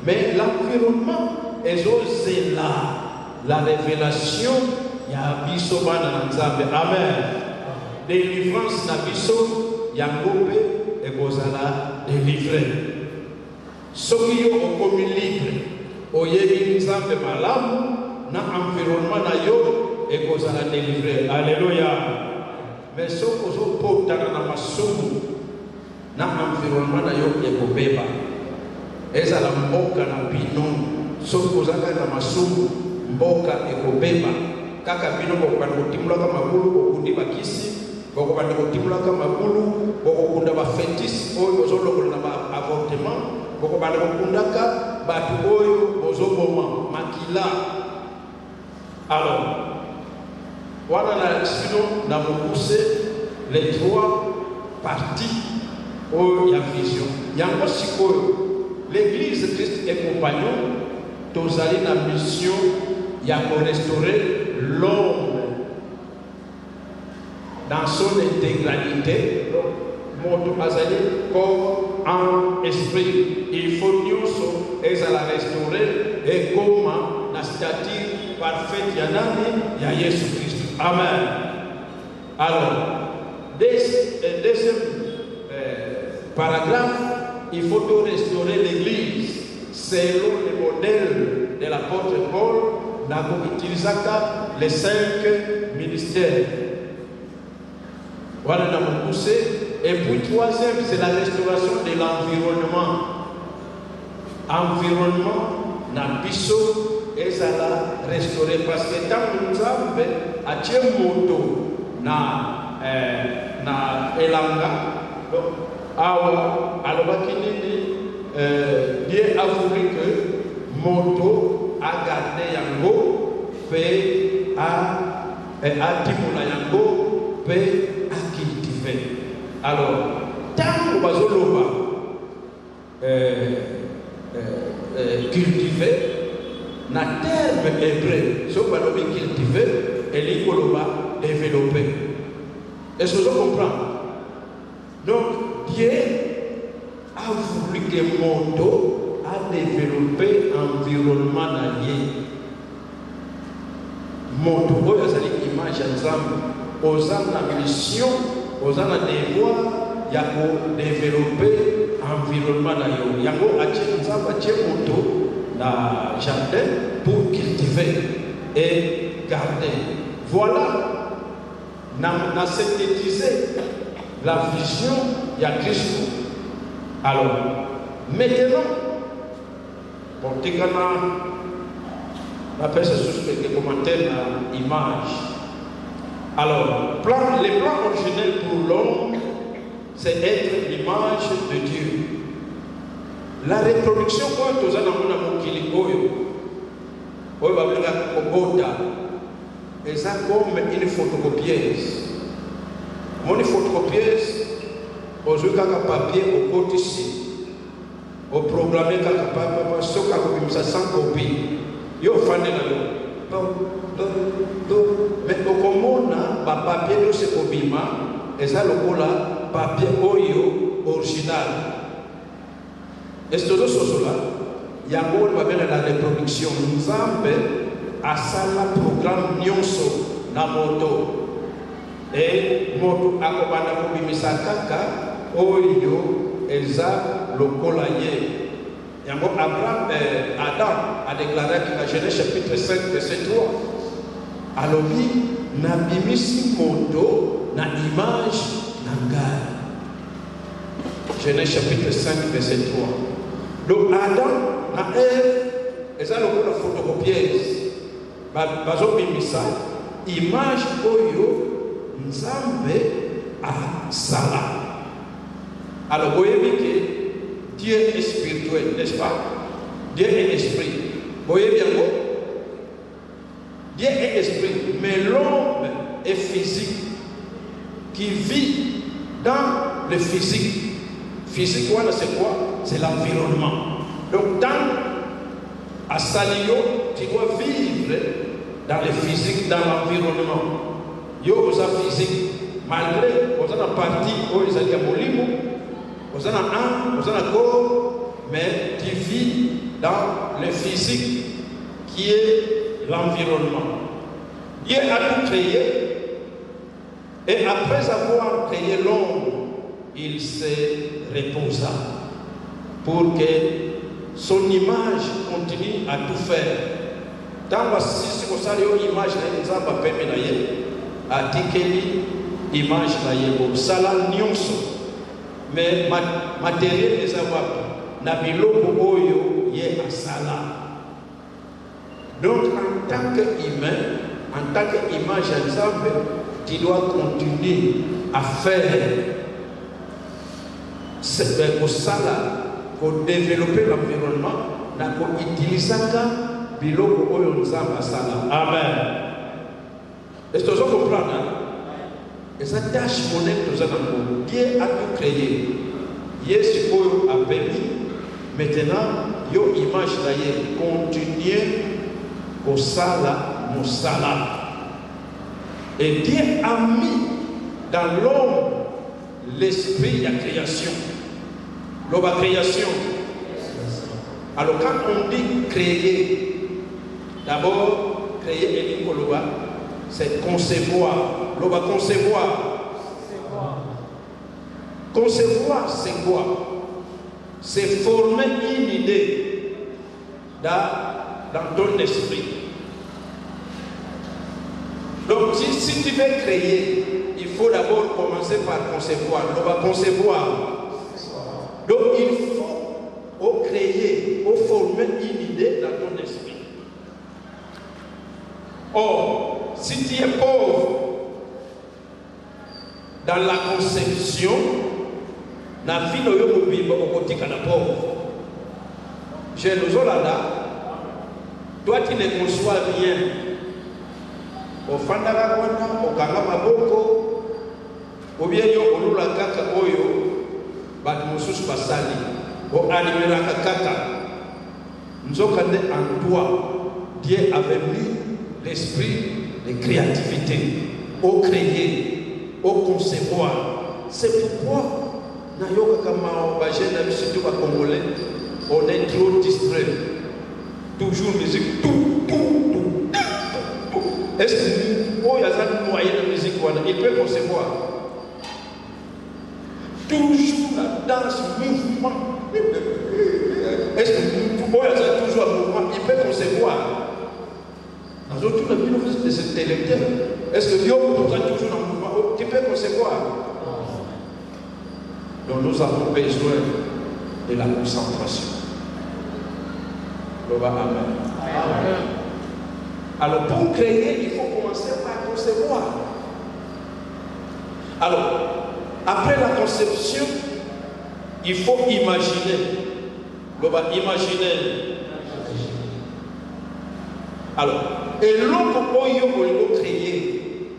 A: Mais l'environnement est aussi là. La révélation, il y a biso bana nzambe. Amen. Délivrance na biso, yangopé et bozala délivré. Soki yo okomi libre, oyebi nzambe malamu, na environnement na yo et bozala délivré. Alléluia. Mais soko zo potana na masumu, na environnement na yo ekobeba. Ezala mboka na bino, soko zaka na masumu, mboka ekobeba. Kaka bino bokubanda kotimulaka magulu, bokundi bakisi, bokubanda kotimulaka magulu, bokukunda bafetis oyo bozolokola na avortement, bokubanda kokundaka batu oyo bozoboma makila. Alors, wana na sino na mokuse les trois parties oyo ya vision. Yango sikoyo l'Église Christ est compagnon, tous allés dans la mission, il y a pour restaurer l'homme dans son intégralité, mon azali corps, âme, esprit. Il faut nous et à la restaurer et comment la statue parfaite il y a Jésus-Christ. Amen. Alors, deuxième paragraphe. Il faut restaurer l'Église selon le modèle de l'apôtre Paul, nous utilisons les 5 ministères. Voilà, nous poussé. Et puis, troisième, c'est la restauration de l'environnement. Environnement, nabiso, et ça l'a restauré. Parce que tant que nous avons à moto, na elanga, awa alobakini Dieu a voulu que moto a gardé yango pe a timula yango pe a cultivé. Alors tant que bazoloba cultivé na terme hébreu so balobi cultivé et l'ikoloba développé. Est-ce que vous comprenez? Donc Dieu a voulu que Moto a développé l'environnement allié. Moto, vous avez l'image ensemble, aux ans de mission, aux ans de devoir, il y a pour développer l'environnement allié. Il y a pour acheter Moto dans le jardin pour cultiver et garder. Voilà, on a synthétisé la vision, il y a Christ. Alors, maintenant, pour on appelle ça sous les commentaires dans l'image. Alors, les plans originels pour l'homme, c'est être l'image de Dieu. La reproduction, quand on a un mokili oyo babela kobota, et ça comme une photocopieuse. Mon photocopieuse, on joue un papier au côté ici. On programme un papier, sauf qu'on a 100 copies. Il y a un fan de la mais au commun, le papier de ce copima, et ça le papier original. Est-ce que nous sommes là? Il y a la reproduction. Nous avons un programme nyonso na moto. Et moto akobanda kobimisa kaka oyo eza lokola ye. Yango Adam a déclaré dans Genèse chapitre 5 verset 3 alobi nabimisi moto na image na ngai. Genèse chapitre 5 verset 3. Donc Adam na Ève eza lokola photocopieuse bazobimisa image oyo Nzambe a sala. Alors, vous voyez que Dieu est spirituel, n'est-ce pas? Dieu est esprit. Vous voyez bien quoi? Dieu est esprit, mais l'homme est physique, qui vit dans le physique. Physique, voilà, c'est quoi? C'est l'environnement. Donc, à Salio, tu dois vivre dans le physique, dans l'environnement. Yo, vous avez physique, malgré, vous avez une partie où vous avez un molimo, vous avez un, vous avez un corps, mais tu vis dans le physique qui est l'environnement. Dieu a tout créé, et après avoir créé l'homme, il se reposa pour que son image continue à tout faire. Dans la si vous avez une image, vous avez a tikeli image na yebo sala nyonso mais matériel les avoir na biloko oyo ye asala. Donc en tant qu'humain, en tant qu'image à Nzambe, tu dois continuer à faire pour sala, pour développer l'environnement, pour utiliser biloko oyo Nzambe asala. Amen. Est-ce que vous comprenez? Et sa tâche monnaie nous avons. Dieu a tout créé. Yes, Dieu a permis. Maintenant, yo image d'ailleurs continuer au sala, au sala. Et Dieu a mis dans l'homme l'esprit de la création. La création. Alors quand on dit créer, d'abord créer et c'est concevoir. L'on va concevoir. Concevoir, c'est quoi? C'est former une idée dans ton esprit. Donc, si tu veux créer, il faut d'abord commencer par concevoir. On va concevoir. Donc, il faut créer, former une idée dans ton esprit. Or, si tu es pauvre dans la conception, la vie de l'homme est pauvre. Chez nous, toi tu ne conçois rien. Au Fandara, au Kangamaboko, ou bien au Lula Kaka Oyo, Batmosus Basali, au Animera Kaka. Nous avons en toi, Dieu avait mis l'esprit de créativité, au créer, au concevoir. C'est pourquoi, on est trop distrait. Toujours musique, tout. Est-ce que il y a un moyen de musique, il peut concevoir? Toujours la danse, mouvement. Est-ce que il y a toujours un mouvement, il peut concevoir? Dans autres pays, de cet électeur, est-ce que Dieu peut toujours un mouvement? Tu peux concevoir? Donc nous avons besoin de la concentration. Amen. Alors pour créer, il faut commencer par concevoir. Alors, après la conception, il faut imaginer. Imaginer. Alors, et l'autre point, il faut créer.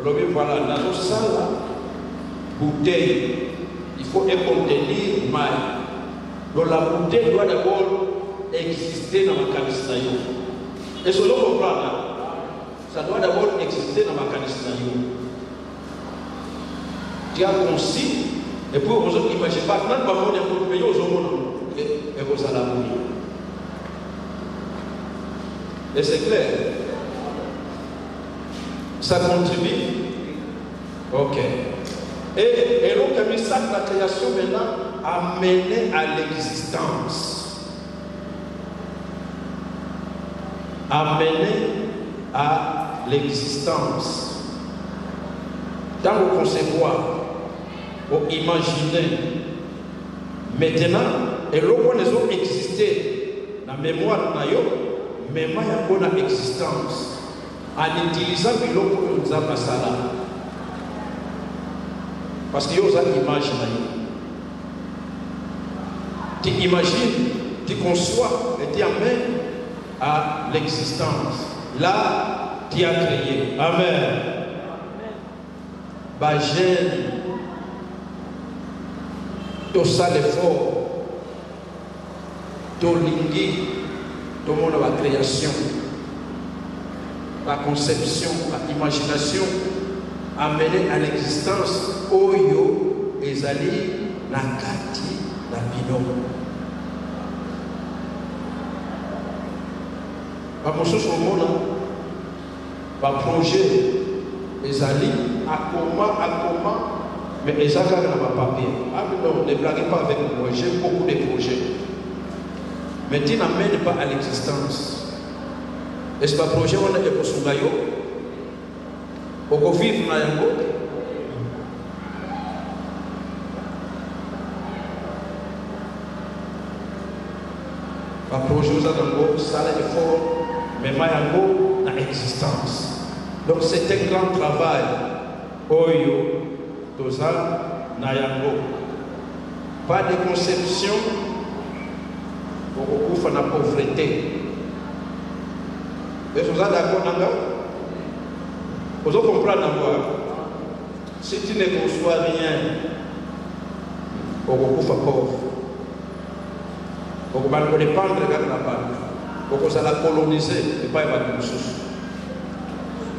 A: Alors, voilà, dans nos salles, bouteille, il faut un contenir mal. Donc la bouteille doit d'abord exister dans ma canisse. Et ce que vous comprenez, ça doit d'abord exister dans ma canisse. Tu as conçu, et puis vous imaginez pas, quand vous avez un pays aux hommes, et vous allez mourir. Et c'est clair. Ça contribue. Ok. Et donc, la création maintenant a mené à l'existence. Amené à l'existence. Dans le concevoir, pour imaginer, maintenant, et l'eau les ont existé dans la mémoire de mais il y a une existence en utilisant l'eau pour nous avoir ça. Parce que vous avez une image. Tu imagines, tu conçois et tu amènes à l'existence. Là, tu as créé. Amen. J'aime tout ça l'effort, tout l'ingui, tout le monde la création, la conception, l'imagination, amener à l'existence Oyo ezali nakati na bino. Bamosusu omona projet ezali akoma mais ezaka na papier. Ah non, ne blaguez pas avec moi, j'ai beaucoup de projets. Mais tu n'amènes pas à l'existence. Est-ce que le projet on a des posungayo? Oko vivre na yango? Le projet on a dans ça l'effort, mais ma yango na existence. Donc c'est un grand travail. Oyo toza na yango. Pas de conception. Pour la pauvreté. Est-ce que vous êtes d'accord avec ça? Vous comprenez d'abord. Si tu ne conçois rien, on va pauvre. On va dépendre de la banque. On va la coloniser et pas évacuer le sous.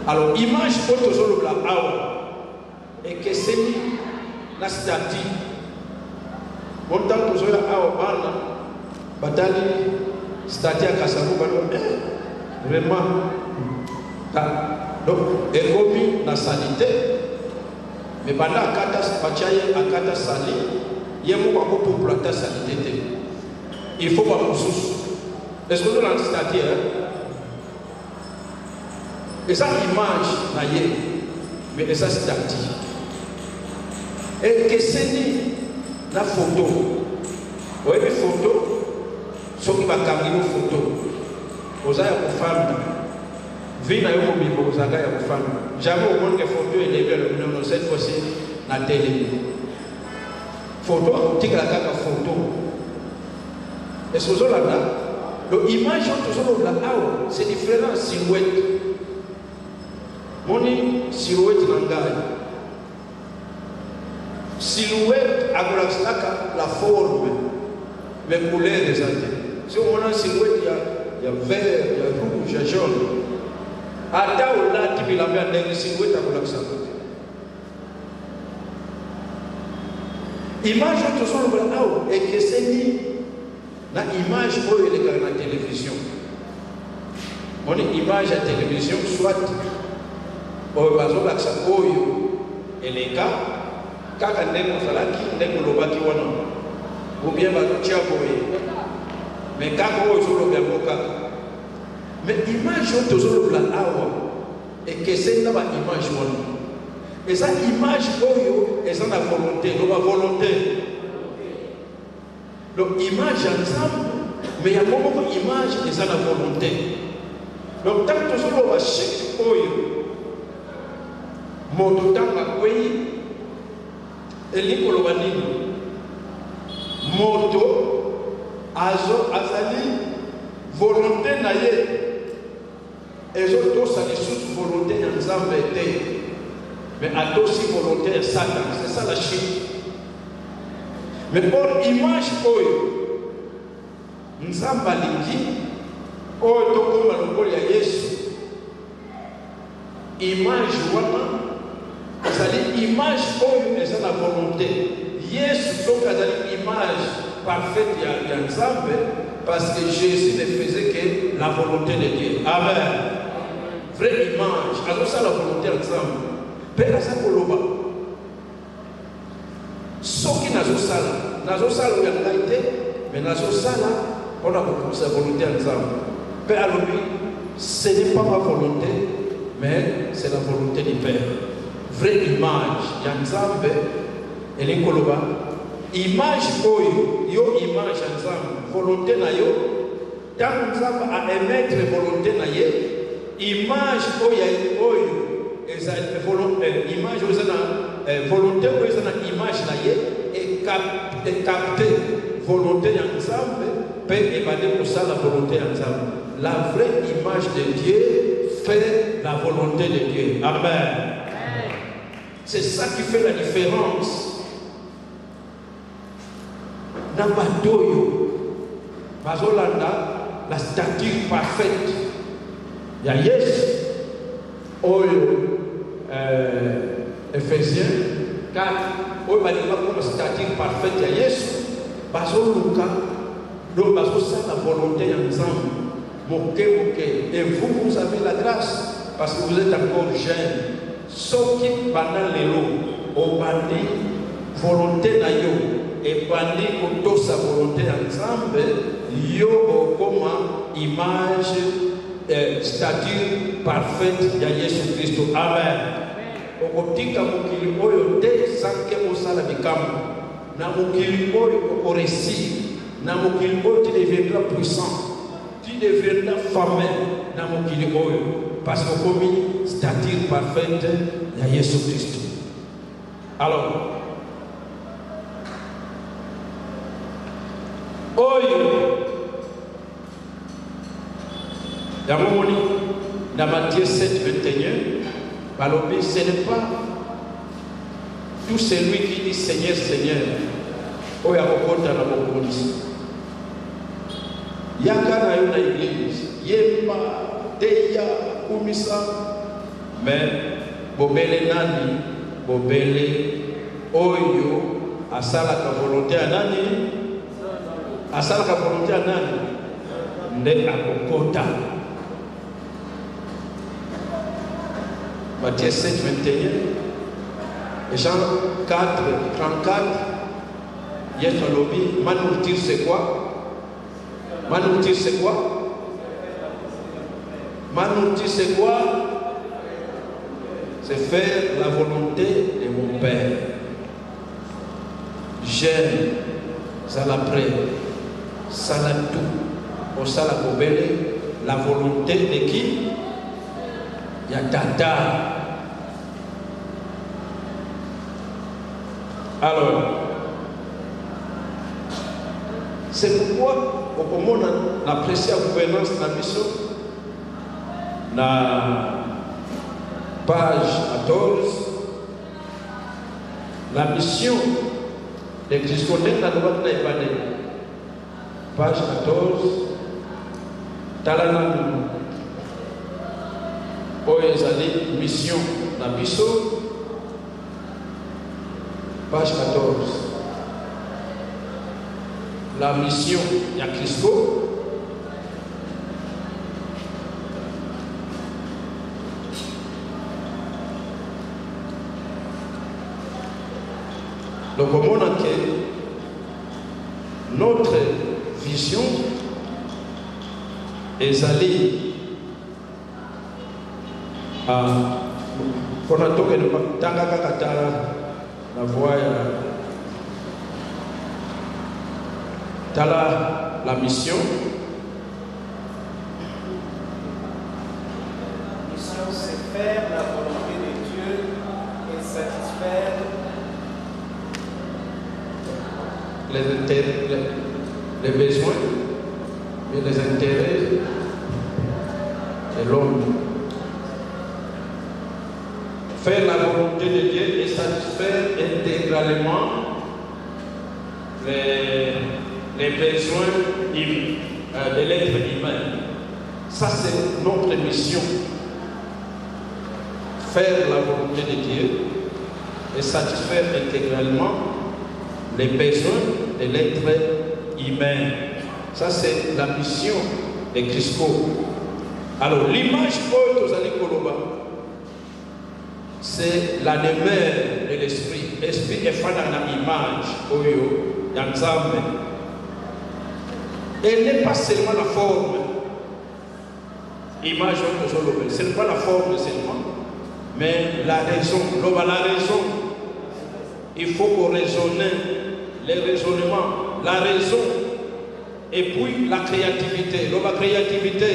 A: Alors, image pour tous les blancs, et que c'est la statue. Montant tous les blancs, batali statue à Kassabou, vraiment. Donc, économie la sanité, mais pendant Akata Sali, il y a beaucoup pour planter sanité. Il faut pas nous sous. Est-ce que nous avons statue? Et ça, image, mais ça, statue. Et que c'est la photo. Vous voyez les photos? Ceux qui vont caminer une photo, vous avez une femme. Vie n'a pas de vous avez une femme. Jamais au monde que photo est élevée, non, cette fois-ci, la télé. Photo, tu as la photo. Est-ce que vous avez là? Donc, image, c'est différent silhouette. Mon silhouette langage. Silhouette, la forme, mais couleur des antennes. Si on a une silhouette, il y a vert, il y a rouge, il y a jaune. À ta ou là, tu peux la mettre dans une silhouette à Koulaksa. Image, tout ça, et que c'est dit, la image pour la télévision. Mon image à télévision, soit au bateau d'Aksa, et les cas, quand on est dans la qui ou bien bateau Tchaboé. Mais quand on est sur le Gaboka, mais image on toujours la awa et que c'est là ma image on. Et ça image oyo et ça la volonté, la volonté. Donc image ensemble, mais il y a beaucoup d'image et ça la volonté. Donc tant que toujours on va chaque oyo, mon temps à quoi et l'ikolobanini, moto azali volonté naie et autres ça les sous volonté ensemble mais à aussi volonté de Satan, c'est ça la chute. Mais pour image oyo nzamba lingi oyo tokoma lokolo ya Yesu image wana azali image oyo eza na volonté Yesu donc azali image parfaite ya Nzambe parce que Jésus ne faisait que la volonté de Dieu. Amen. Vraie image. Alors ça la volonté ensemble. Père à sa koloba. Soki nazo sala ou yangaite, mais nazo sala on a beaucoup sa volonté ensemble. Père lui, ce n'est pas ma volonté, mais c'est la volonté du Père. Vraie image. Ya Nzambe et les koloba. Image oyo, yo image ensemble, volonté na yo, tant ensemble à émettre volonté na ye, image oyo, image oyo na volonté où ils ont une image et capter volonté ensemble, peut évader pour ça la volonté ensemble. La vraie image de Dieu fait la volonté de Dieu. Amen. C'est ça qui fait la différence. Dans Batoyo, Bazolanda, la stature parfaite. Il y a Yes, Ephésiens 4, où il va dire la stature parfaite. Il y a Yes, Bazoluka, donc Bazosa la volonté ensemble. Et vous avez la grâce parce que vous êtes encore jeune. Sauf qui pendant les lots, au bandit, volonté d'ailleurs, et bandit pour toute sa volonté ensemble, yo comme image, statue parfaite de Jésus-Christ. Amen. Au côté comme qu'il oyo dès sans que vous salez de cam, na mukili oyo au récit, na mukili oyo tu deviendras puissant. Tu deviendras fameux dans mon kili oyo parce que comme stature parfaite de Jésus-Christ. Alors, oyo dans mon lit, dans Matthieu 7, 21, ce n'est pas tout celui qui dit Seigneur, Seigneur, oyo akokota na bokonzi. Yakana yona église, yemba, teya, kumisa, mais bobele nani, bobele oyo, asala ka volonté à nani, asala ka volonté à nani, nde akokota. Matthieu 7, 21, et Jean 4, 34, Yesolobi, Manoutir c'est quoi? Manoutir c'est quoi? Manoutir c'est quoi? C'est faire la volonté de mon Père. J'aime, ça l'a prêt, ça l'a tout. Au sala kobele, la volonté de qui? Yatata. Alors, c'est pourquoi on a apprécié la gouvernance de la mission. La page 14, la mission de Christ dans la loi de l'Évangile. Page 14, Talanam, Oezali, mission de la mission. Page 14. La mission de Christ. Donc, au monde entier, notre vision est allée à Konato et le Tangaka Katara, la voie. Tala la mission.
C: Mission, c'est faire la volonté de Dieu et satisfaire
A: les besoins et les intérêts de l'homme. Faire la volonté de Dieu et satisfaire intégralement les besoins de l'être humain. Ça, c'est notre mission. Faire la volonté de Dieu et satisfaire intégralement les besoins de l'être humain. Ça, c'est la mission de Christ. Alors, l'image que vous allez Koloba, c'est la demeure de l'esprit. L'esprit est fait dans l'image, Oyo, Yanzame. Elle n'est pas seulement la forme. Image, ce n'est pas la forme seulement, mais la raison. La raison. Il faut qu'on raisonne, les raisonnements, la raison, et puis la créativité. La créativité.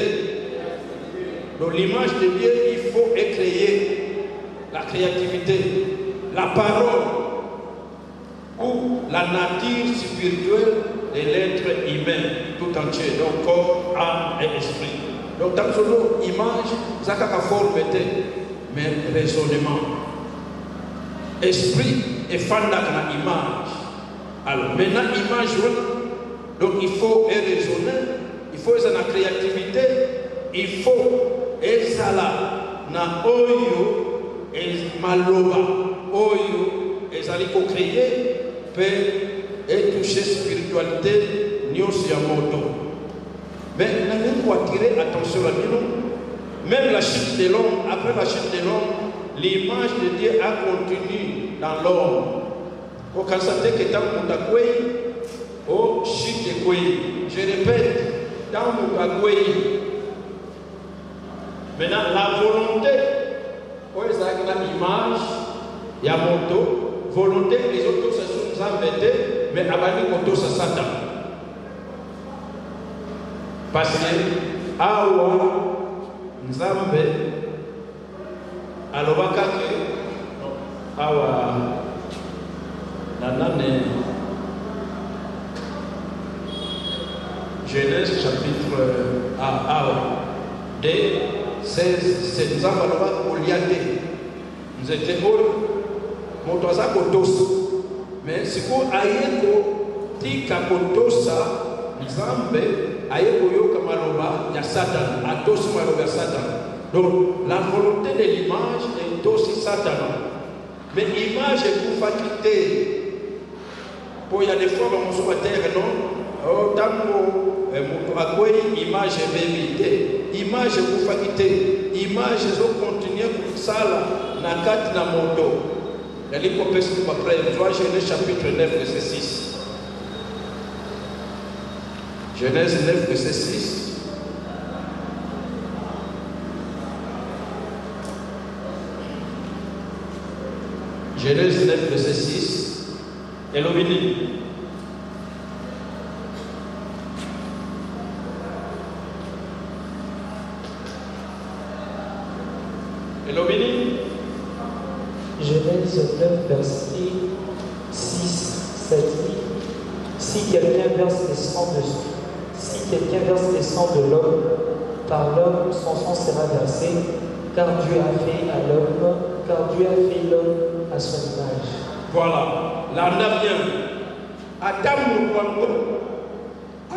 A: Donc l'image de Dieu, il faut créer la créativité, la parole ou la nature spirituelle de l'être humain tout entier, donc corps, âme et esprit. Donc dans son image, ça a forme, mais raisonnement. Esprit est fan dans l'image. Alors maintenant, image, donc il faut raisonner, il faut être dans la créativité, il faut être là, dans oyo et maloba, oyo et zali co-créer, et toucher spiritualité, ni aussi à moto. Mais nous devons attirer attention à nous. Même la chute de l'homme, après la chute de l'homme, l'image de Dieu a continué dans l'homme. Au constater que dans le monde, au chute de quoi. Je répète, dans le monde, maintenant la volonté, c'est l'image, il y a moto, volonté, les autres se sont embêtés, mais abandonnés moto, ça Satan. Parce que, awa, nzambe, alobaka ke, awa, nanane, Genèse chapitre awa, 2, 16, 7, nzambe alobaka koliate, nous étions motoza kotosa, mais si vous ayeko tika kotosa, nzambe ayeko yoka maloba ya Satan, atosi maloba ya Satan. Donc la volonté de l'image est aussi Satan. Mais l'image est pour faculté. Pour y a des fois dans mon terre, non? Oh, tango, image est vérité. Image est pour faculté. Image est pour continuer pour ça na kat na mondo. La l'hypothèse pour après, Genèse chapitre 9, verset 6. Genèse 9, verset 6. Genèse 9, verset 6. Elohim. Elohim.
B: Genèse 9, verset 6, 7. Si quelqu'un verse les sangs de l'homme, par l'homme son sang sera versé, car Dieu a fait l'homme à son image.
A: Voilà, là on a bien. Adam Moukwako,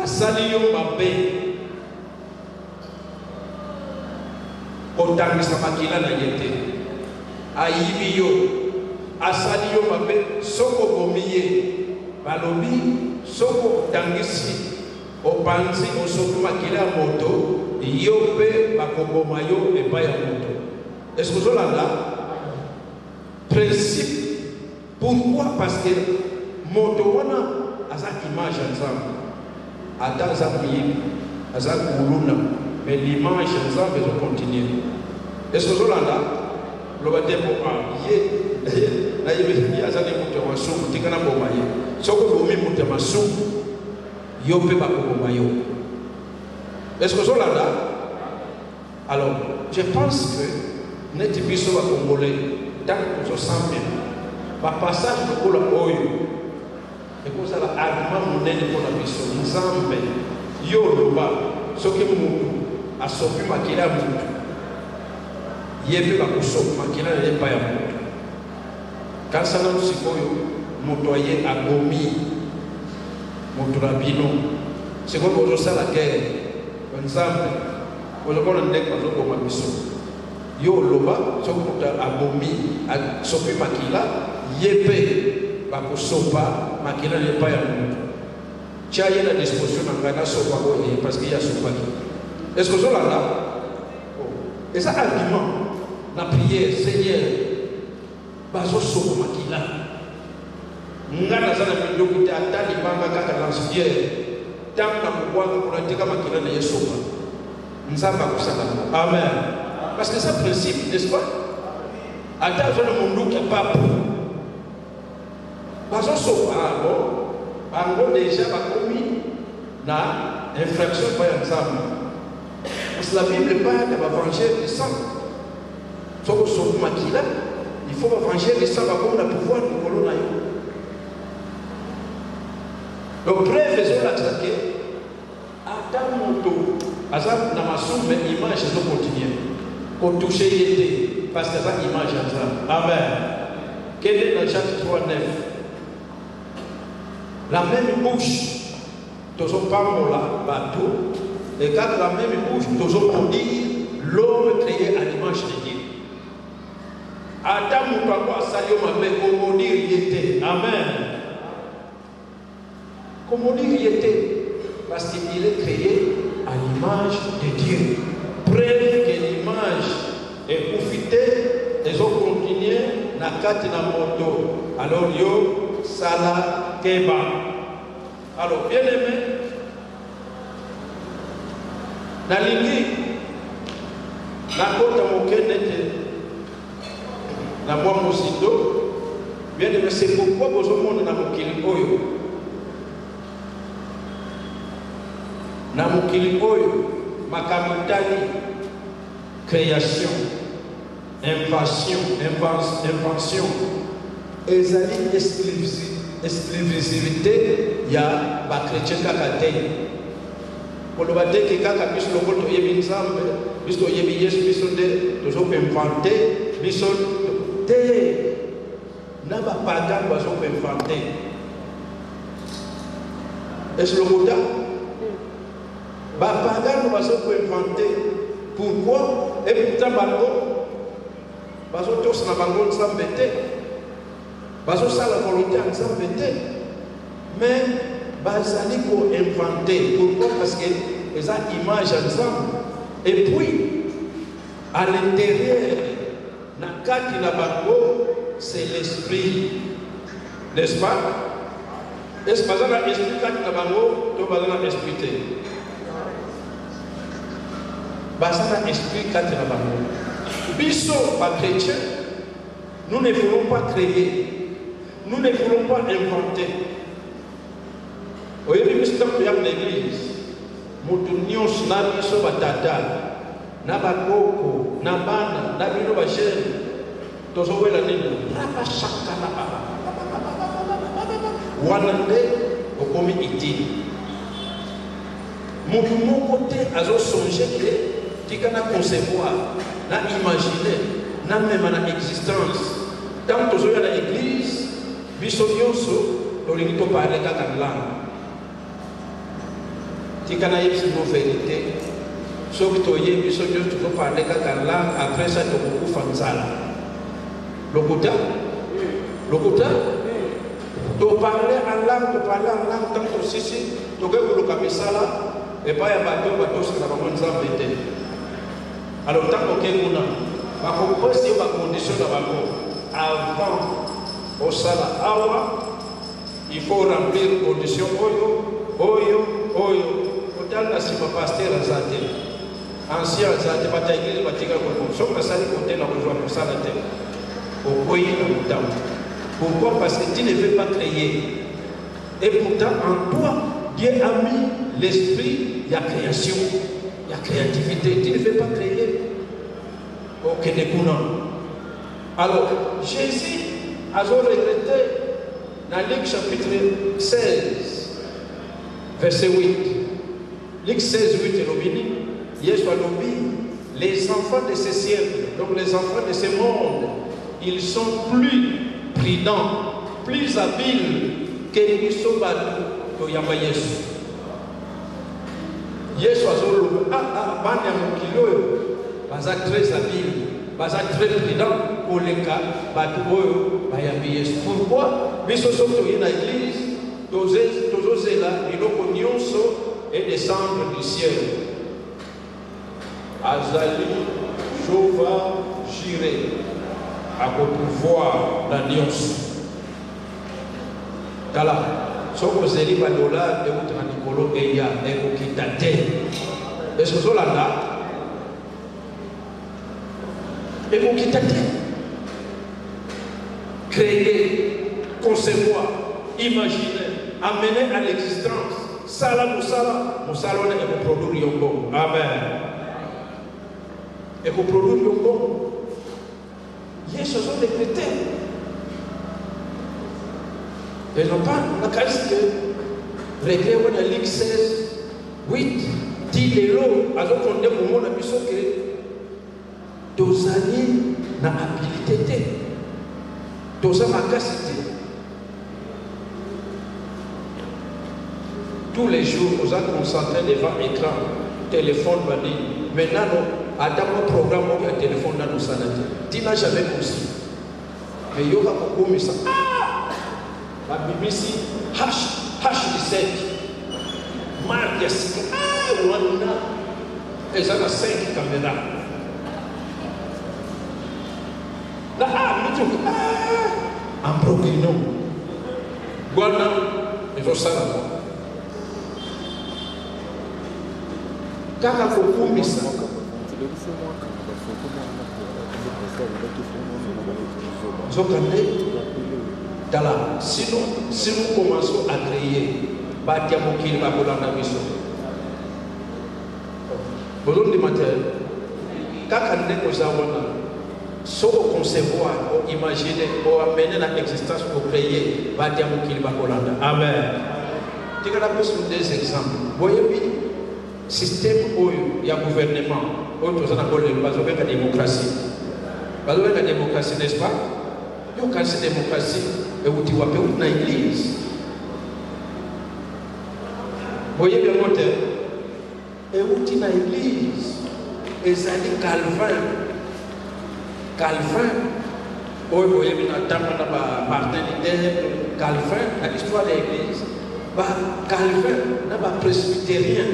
A: Asaliyo Mabé, Otangisa Makila Nayete, Aïbiyo, Asaliyo Mabé, Soko Bomiye, Balobi, Soko Tangisi, Opanzi, Osoko Makila Moto, Yope, Bakobomayo, et Baya Moto. Est-ce que vous avez là? Principe. Pourquoi? Parce que Motowana a sa image ensemble. Adam Zapiye, a sa Koulouna, mais l'image ensemble va continuer. Est-ce que vous avez là? Le bâtiment pour un yé, n'a y a des moutons, Tikana Bomaye. Soko Bomi Moutamassou, Yope Bakobomayo. Est-ce que vous avez là? Alors, je pense que n'est-ce pas congolais, tant que nous sommes bien. Par passage de Kola Oyo, et pour ça, l'argument monnaie pour la mission, nous sommes yo loba, ce qui nous a sauvé Makila Moutou. Yébe Bakousok, Makila n'est pas à Moutou. Quand ça n'a pas Moutoyer à Gomi, Moutourabino, c'est comme pour ça la guerre, ensemble, pour le monde n'est pas au mission. Yo loba, ce qui a Gomi, à sauver Makila. Yépe, Bakosopa, Makila n'est pas à nous. Tu as une disposition dans le Sopa parce qu'il y a Sopa. Est-ce que vous avez là? Et ça, argument, la prière, Seigneur, Bazo Sopa Makila. Ngana Zana Pindokuta, Tani Banga Kaka Lancier, Tamna Mouwa, pour la Tika Makila n'est Sopa. Nzamba Kusaka. Amen. Parce que c'est un principe, n'est-ce pas? Attends, le monde qui n'est pas pour. Parce que déjà commis la infraction par ensemble. Parce que la Bible parle de l'évangile du sang. Sauf que Makila, Il faut venger les sables comme le pouvoir du colon. Donc, préfaisons la traquer. Adam Moto, Azam Namasou, mais image de continuer. Pour toucher l'été, parce que ça image en ça. Amen. Quel est dans Jacques 3, 9? La même bouche, tous ont pas là, bateau, et quand la même bouche, tous ont pour dire l'homme créé à l'image de Dieu. Adam Moto, quoi, ça y est, comment dire, il était. Amen. Comment dire, il était? Parce qu'il est créé à l'image de Dieu. Preuve que l'image est profitée, ils ont continué na kati na moto. Alors yo sala keba. Alors bien aimé, na lingi na kota mokenete na mwa mosindo. Bien aimé, c'est pourquoi vous avez na mokili oyo. Na mokili oyo makamutani création invention ezali exclusivité ya ba chrétien kaka te koloba te ke kaka biso lokolo toyebi nzambe biso toyebi yesu biso nde tozokoinvente biso te na bapagan bazokoinvente esilokota Bapagan va se inventer. Pourquoi? Et pourtant, parce que tous na bango sans bêter. Parce que ça la volonté sans bêter. Mais basali pour inventer. Pourquoi? Parce que les images ensemble. Et puis, à l'intérieur, na kati na bango, c'est l'esprit. N'est-ce pas? Est-ce que l'esprit kati na bango, to bazana esprit. Basana esprit quand la bango. Biso, pas chrétien, nous ne voulons pas créer, nous ne voulons pas inventer. Au lieu de l'église, Moutunios na biso batata, na bakoko, na bana, na bino bachel, tozowe la nini, rapa shaka na baba. Wanande, okomi iti. Moutou mon côté, azo songer que tika na concevoir, na imaginer, na même na existence. Tant que à l'église, biso nyonso, tolingi to parler kaka langue. Tika na yebisi no vérité. Soki toye biso nyonso to parler kaka langue, après ça to beaucoup fanzala. Lokuta? To parler en langue, tant que sisi, to ke kuluka misala, et pas ya bato se na bango te. Alors, tant que nous avons posé ma condition avant au sala awa, il faut remplir condition oyo. Autant la sima pasteur azate, ancien azate, bata église batika comme ça, on sali côté na rejoint pour ça la terre. Au pays na mutam. Pourquoi? Parce que tu ne veux pas créer. Et pourtant, en toi, Dieu a mis l'esprit de la création. La créativité, tu ne fais pas créer. Ok, alors, Jésus a regretté dans Luc chapitre 16, verset 8. Luc 16, 8 et l'obéni. Jésus a dit, les enfants de ce siècle, donc les enfants de ce monde, ils sont plus prudents, plus habiles que les soldats de Yamba Yesu. Yesu azolo bana ya mokili oyo baza très habile, baza très prudent koleka bato oyo bayambi Yesu. Pourquoi? Biso soki toye na église tozozela biloko nyonso et descendre du ciel. Azali Jova Jireh akopouvoir na nyonso. Tala soko zeli ba dollar de utra nikolo eya ekokita te. Est-ce que zolanda ekokita te? Créer, concevoir, imaginer, amener à l'existence. Sala musala on est produire yongo. Amen. Ekoproduire yongo. Ils sont décrétés. Ils n'ont pas la case que régler la Ligue 16, 8, 10 l'élo, alors qu'on est au monde, on a que deux années n'a habilité, deux ans n'a capacité. Tous les jours, nous sommes concentrés devant l'écran, téléphone, maintenant, à un programme où il y a un téléphone dans nos salades. Tu n'as jamais conçu. Mais il y aura beaucoup de ça. La BBC, H17, Marc, Wanda, et ça a 5 caméras. Là, en proclinant. Voilà, ils ont ça là-bas. Car il faut couper ça. Sinon, si nous commençons à créer, Batiamokil va vous l'en mission. Besoin de matériel. Quand on est aux awana, sauf concevoir, ou imaginer, ou amener dans l'existence pour créer, Batiamokil va vous l'en. Amen. Tu as des exemples. Voyez bien. Système où il y a gouvernement, où il y a la démocratie. Il y a la démocratie, n'est-ce pas? Il y a la démocratie et où tu vois dans l'église. Vous voyez bien mon terme? Et où tu es dans l'église, et ça dit Calvin. Calvin, où vous voyez bien Martin Luther, Calvin, dans l'histoire de l'église, Calvin n'a pas presbytérien.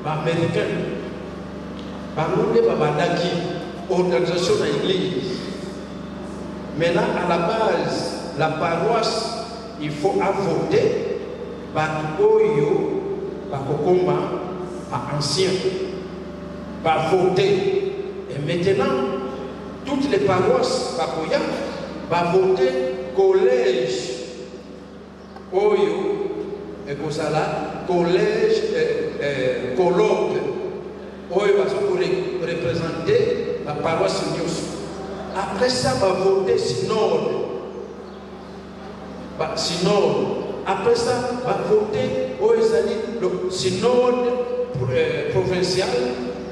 A: Américain, organisation de l'église. Maintenant, à la base, la paroisse, il faut voter par ancien, par voter. Et maintenant, toutes les paroisses, va voter collège. Et comme ça là, collège, colloque, où il va se représenter la paroisse de Dieu. Après ça, va voter synode. Après ça, va voter où il s'agit le synode provincial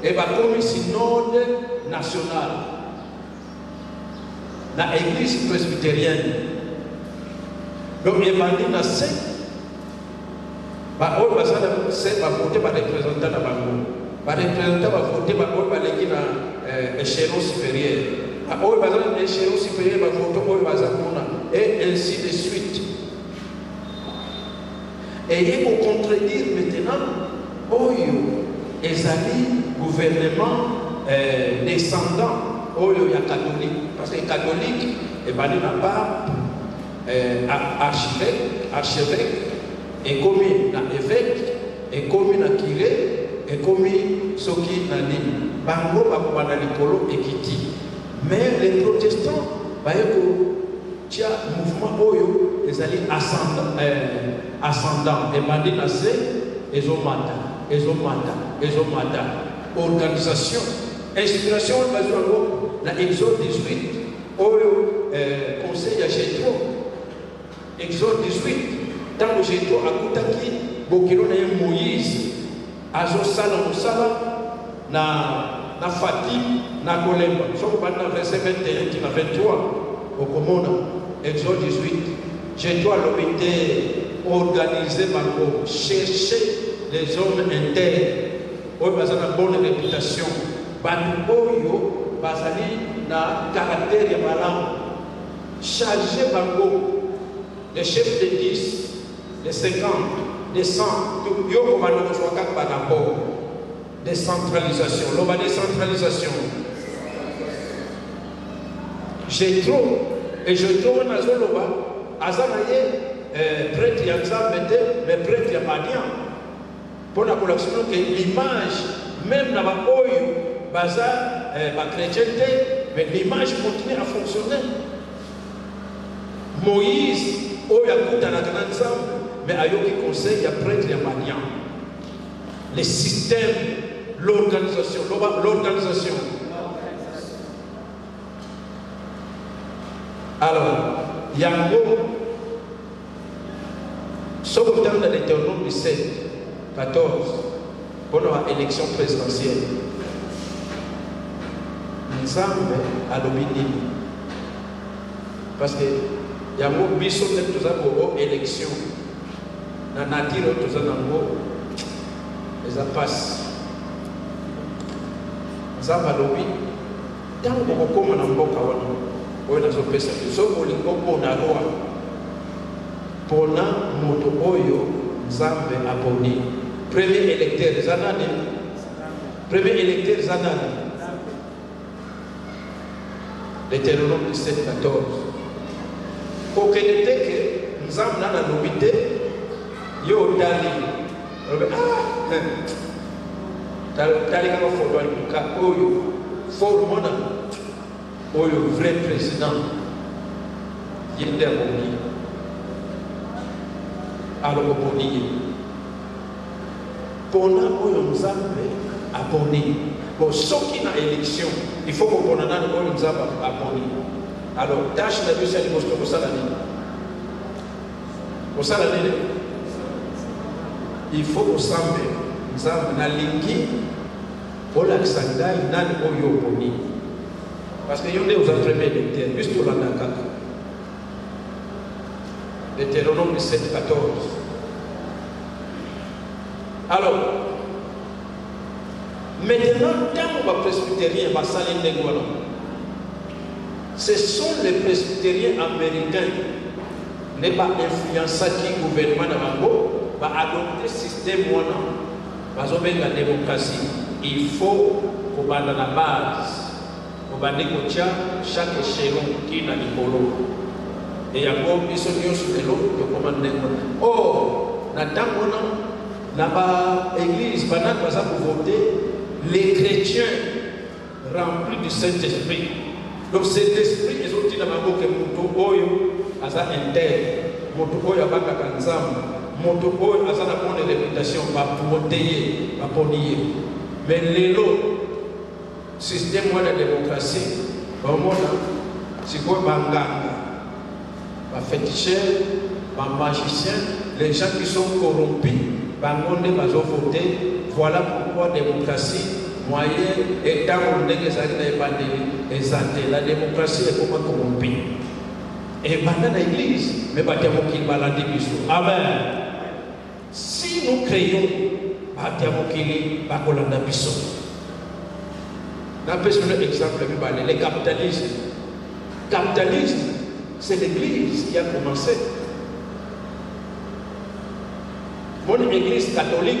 A: et va comme synode national. La église presbytérienne. Donc, il va dire dans 5. On va voter par les représentants de la banque. Par les représentants, va voter par l'échelon supérieur. On va voter l'échelon supérieur, va voter et ainsi de suite. Et il faut contredire maintenant, les amis gouvernement descendant, il y a catholique. Parce que les catholiques, il n'y a pas archevêque. Et comme un évêque, et comme un curé, et comme ceux qui n'ont pas Bango, Bakobandalikolo et Kiti. Mais les protestants, il y a un mouvement Oyo, les alliés ascendants, et Mandinase, et Zomata. Organisation, inspiration, la Exode 18, Oyo, conseil à Gétro, Exode 18. Tant que j'ai trop akutaki bokilo na Moïse azosala mosala na Fatim na kolemba soko bana verset 21 na 23 okomona Exode 18 j'ai toi l'obéité organiser bango chercher les hommes intègres oyo baza na bonne réputation bantu oyo bazali na caractère ya malamu charger bango les chefs de 10 les 50, les 100, décentralisation. L'homme décentralisation. J'ai trop, et je trouve dans Zoloba, Azanaye, prêtre Yanzam, mais prêtre Yamadian. Pour la collection, l'image, même dans la Oyo, Baza, ma chrétienté, mais l'image continue à fonctionner. Moïse, Oyakuta la grande Zam, mais Ayoki conseil, il y a prêtre et Madian. Les systèmes, l'organisation. Alors, yango, sauf au temps de l'Éternel 17, 14, pour l'élection présidentielle, nous sommes à l'obédience. Parce que yango, biso de tous à élection, na nature tous à nango, les passe. Nous sommes à l'obédience. Tant que vous avez un bon kawana, vous avez un pesa. So vous avez un bon loi. Pour na moto oyo Nzambe aboni. Premier électeur zanani. Premier électeur zanani. Deutéronome 17, 14. Pour que Nzambe n'a l'obité, yo dali. Dali kama fodo alikuka oyo. For mon le vrai président, il est abonné. Alors, abonné. Pour nous, nous avons abonné. Pour ceux qui ont élection, il faut qu'on ait abonné. Alors, tâche de Dieu, c'est pour ça l'année. Pour ça l'année, il faut qu'on s'amène. Nous avons l'ingé. Pour l'accent nani oyo boni parce que yonde aux premier électeur juste pour l'andaka Deutéronome 17, 14. Alors maintenant quand on va presbytérien va salir n'engouano ce sont les presbytériens américains n'est pas influencé qui gouvernement d'Amango va adopter système wana va sauver la démocratie. Il faut qu'on bande la base, qu'on bande chaque échelon qui est dans le polo. Et il y a beaucoup de choses sur le lot de commander. Oh, dans l'église, pendant que vous votez, les chrétiens remplis du Saint-Esprit. Donc cet esprit, ils ont dit dans ma bouche que mon toyo a ça interne, mon toyo a pas qu'à mon toyo a ça la bonne réputation, va protéger, va ponier. Mais le système de démocratie, c'est quoi Banganga, féticheur, magicien, les gens qui sont corrompus, Bangonde va voter. Voilà pourquoi la démocratie, moyen, et tant qu'on est la démocratie est comment corrompue. Et pendant l'église, mais pas qu'il va la division. Amen. Si nous créons, le capitalisme. Capitalisme, c'est l'église qui a commencé. Mon église catholique,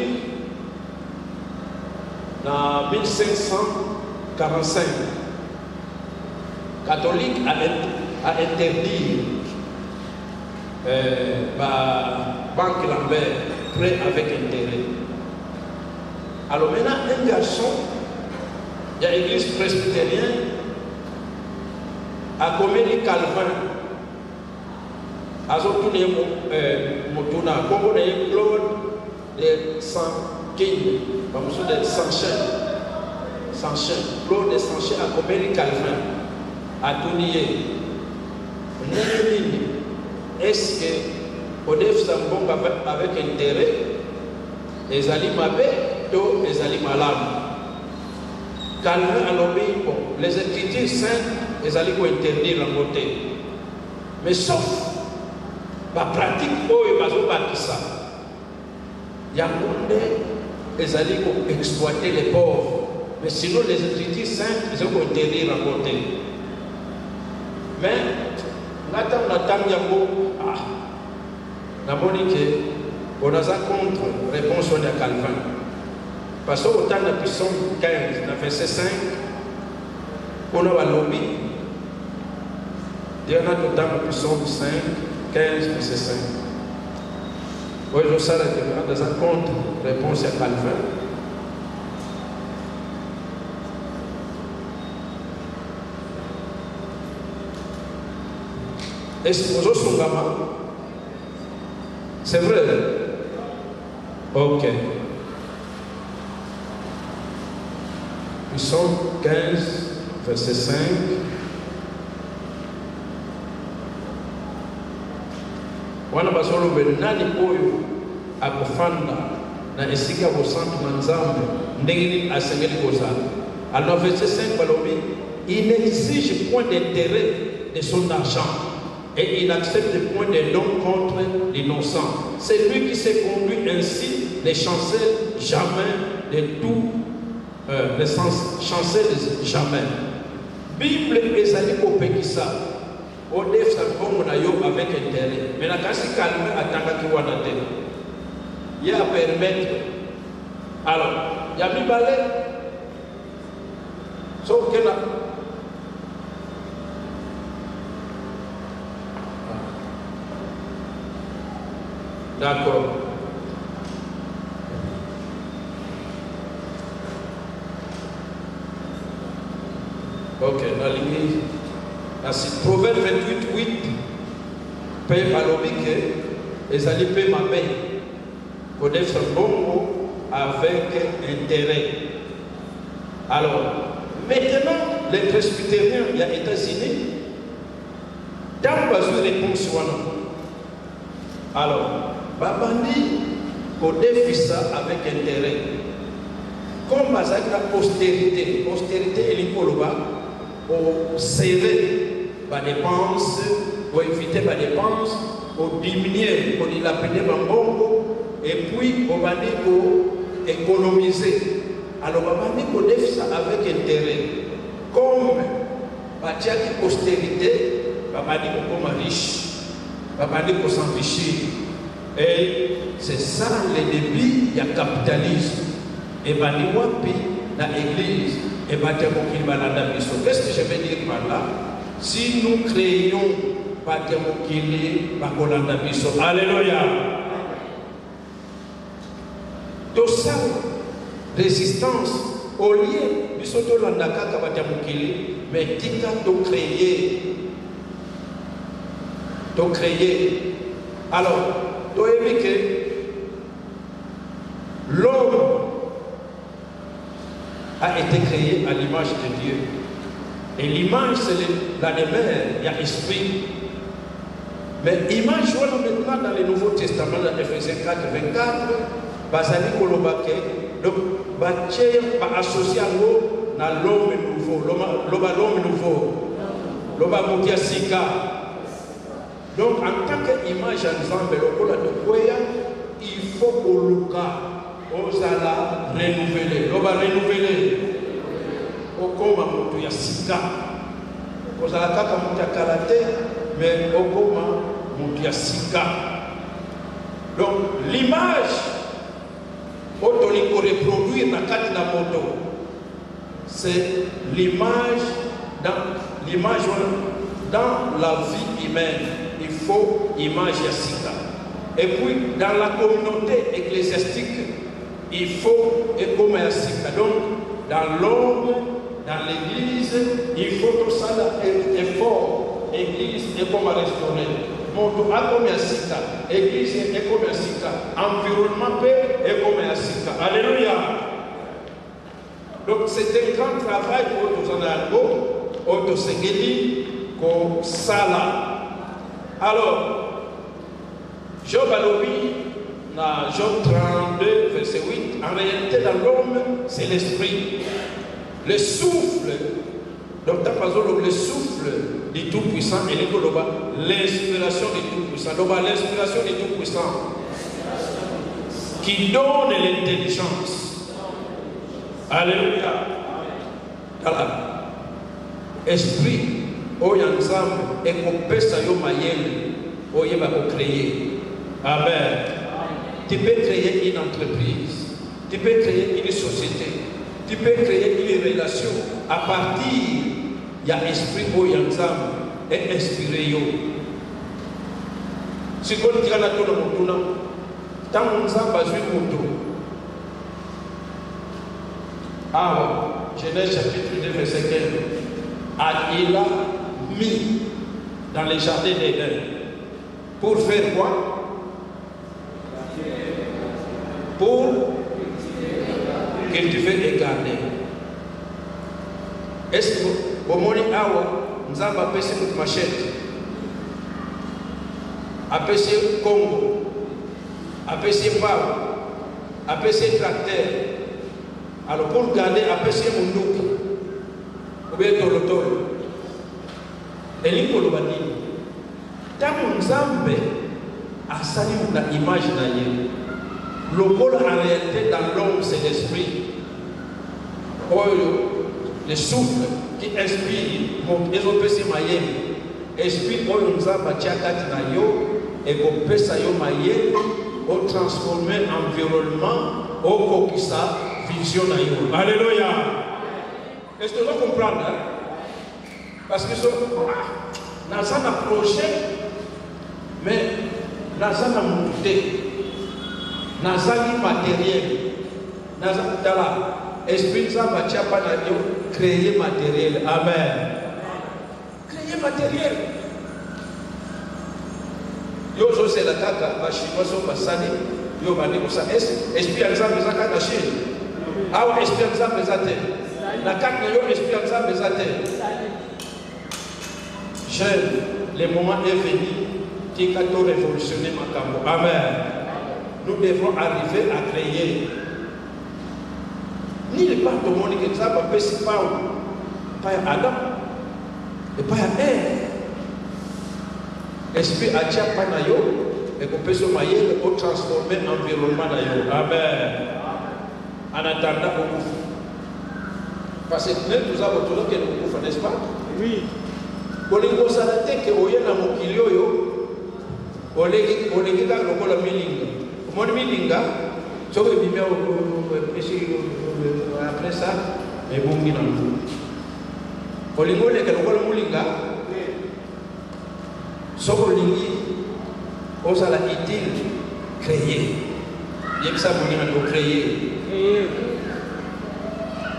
A: en 1545, catholique a interdit Banque Lambert, prêt avec intérêt. Alors maintenant, un garçon, il y a l'église presbytérienne, a commis les Calvin, a tourné mon tournant, comme on a Claude de Saint-King, de Saint-Chen, Claude de Saint-Chen a commis les Calvin, a tourné. Est-ce que au def bon avec intérêt, les alimabé, to les alimalam. Calvin a nommé les écritures saintes, les alimos interdire la beauté. Mais sauf la pratique, oh, ils vont pas ça. Il y a les alimos exploiter les pauvres. Mais sinon, les écritures saintes, ils vont interdire la beauté. Mais, on a contre réponse de Calvin. Parce qu'au temps de la puissance 15, dans verset 5, on a un lobby. Il y a au temps de la puissance 5, 15, verset 5. Oui, je sais que dans un contre réponse à Calvin. Est-ce que vous avez un c'est vrai? Ok. Puissance 15, verset 5. wana bazolobe nani oyo akofanda na esika bosantu na nzambe ndenge asengeli kozala. Alors verset 5 balobi, il n'exige point d'intérêt de son argent et il n'accepte point de dons contre l'innocent. C'est lui qui s'est conduit ainsi ne chancelle jamais de tout, ne chancelle jamais. Bible ezali kopekisa odefsa bongo na yo avec intérêt. Mais na kasi calme atangaki wana te. Ya permettre. Alors, ya mibale so kena d'accord. Ok, la ligne. Proverbe 28:8. Paye malobike. Ezali paye ma paye. Kodef bongo avec intérêt. Alors, maintenant, les presbytériens, il y a États-Unis. Dans la réponse, alors, Babani, Kodef ça avec intérêt. Comme la postérité, postérité et l'ikoloba, au serrer les dépenses, pour éviter les dépenses, pour diminuer, pour dilapider Bambongo, et puis on va dire pour économiser. Alors on va dire qu'on fait ça avec intérêt. Comme il y a une postérité, on va dire qu'on est riche, on va dire qu'on s'enrichit. Et c'est ça le début du capitalisme. Et bien, nous dans l'église, et bien, qu'est-ce que je veux dire par là? Si nous créons alléluia. Tout ça, résistance, au lieu de mais tika de créer. Alors, tu as vu que l'homme a été créé à l'image de Dieu. Et l'image, c'est l'animal, il y a esprit. Mais l'image, voilà maintenant dans le Nouveau Testament, dans Ephésiens 4, 24, Bazali Kolobake, donc, Bachir va associer à l'homme nouveau, l'homme nouveau, l'homme Moutiasika. Donc, en tant qu'image ensemble, il faut que le cas. Ozala renouveler, l'oba renouveler. Okoma mutu ya sika. Ozala kaka mutu ya kalate, mais okoma mutu ya sika. Donc l'image, autoliko reproduire na kati na moto, c'est l'image dans la vie humaine. Il faut image ya sika. Et puis dans la communauté ecclésiastique, il faut et comme donc dans l'homme, dans l'église, il faut tout ça effort. Église est comme à restaurer. Mon a comme à église est comme à environnement est comme à alléluia. Donc c'est un grand travail pour nous en algo, autosegeli, comme sala. Alors, Job Alobi, dans Job 32, verset 8, en réalité, dans l'homme, c'est l'esprit. Le souffle, donc le souffle du Tout-Puissant et l'inspiration du Tout-Puissant. Donc, l'inspiration du Tout-Puissant qui donne l'intelligence. Alléluia. Voilà. Esprit, Oyanzam, et qu'on pèse à Yomayel, Oyeba pour créer. Amen. Tu peux créer une entreprise, tu peux créer une société, tu peux créer une relation à partir il y a esprit Oyanzam et inspiré yo. Si vous dites à tout le monde, tant qu'on s'en passe une moto. Ah, Genèse chapitre 2, verset 15. Il a mis dans les jardins d'Éden. Pour faire quoi? Pour cultiver et garder. Est-ce que au moment où nous avons passé notre machette, apesi Congo, apesi Pau, apesi tracteur. Alors pour garder, apesi Munduki, ou bien Tolotolo. Et l'Ikolobani, tant Nzambe a sali une image d'ailleurs. Le pôle en réalité dans l'homme c'est l'esprit. Le souffle qui inspire, ils ont passé Mayem. Esprit oyo Nzambe Tchakati na yo, et qu'on peut ça yo Mayem, au transformer environnement, au kokisa vision na yo. Alléluia. Est-ce que vous comprenez? Parce que nous avons un projet, mais nous avons un monté. Nous avons un matériel. Nous avons l'esprit de créer matériel. Amen. Créer matériel. Yo c'est la caca, les Chinois sont passés. Yo va dire ça. Esprit de Nzambe za kaka Chine. Ah, esprit de Nzambe za terre. La carte yo esprit de Nzambe za terre. Le moment est venu qui a tout révolutionné Makambo. Amen. Nous devons arriver à créer. Ni le part de monde qui ça va passer pas Adam et pas Ève. Esprit a déjà pas nayo et qu'on peut se mailler pour transformer l'environnement nayo. Amen. En attendant au coup. Parce que nous avons toujours que nous pouvons, n'est-ce pas? Oui. Olingo salate ke oyena mokili oyo oleki ka lokola milinga omoni milinga soko bimia après ça ebongi na mbu olingo leka lokola mulinga soko lingi osala utile créer yebisa moninga do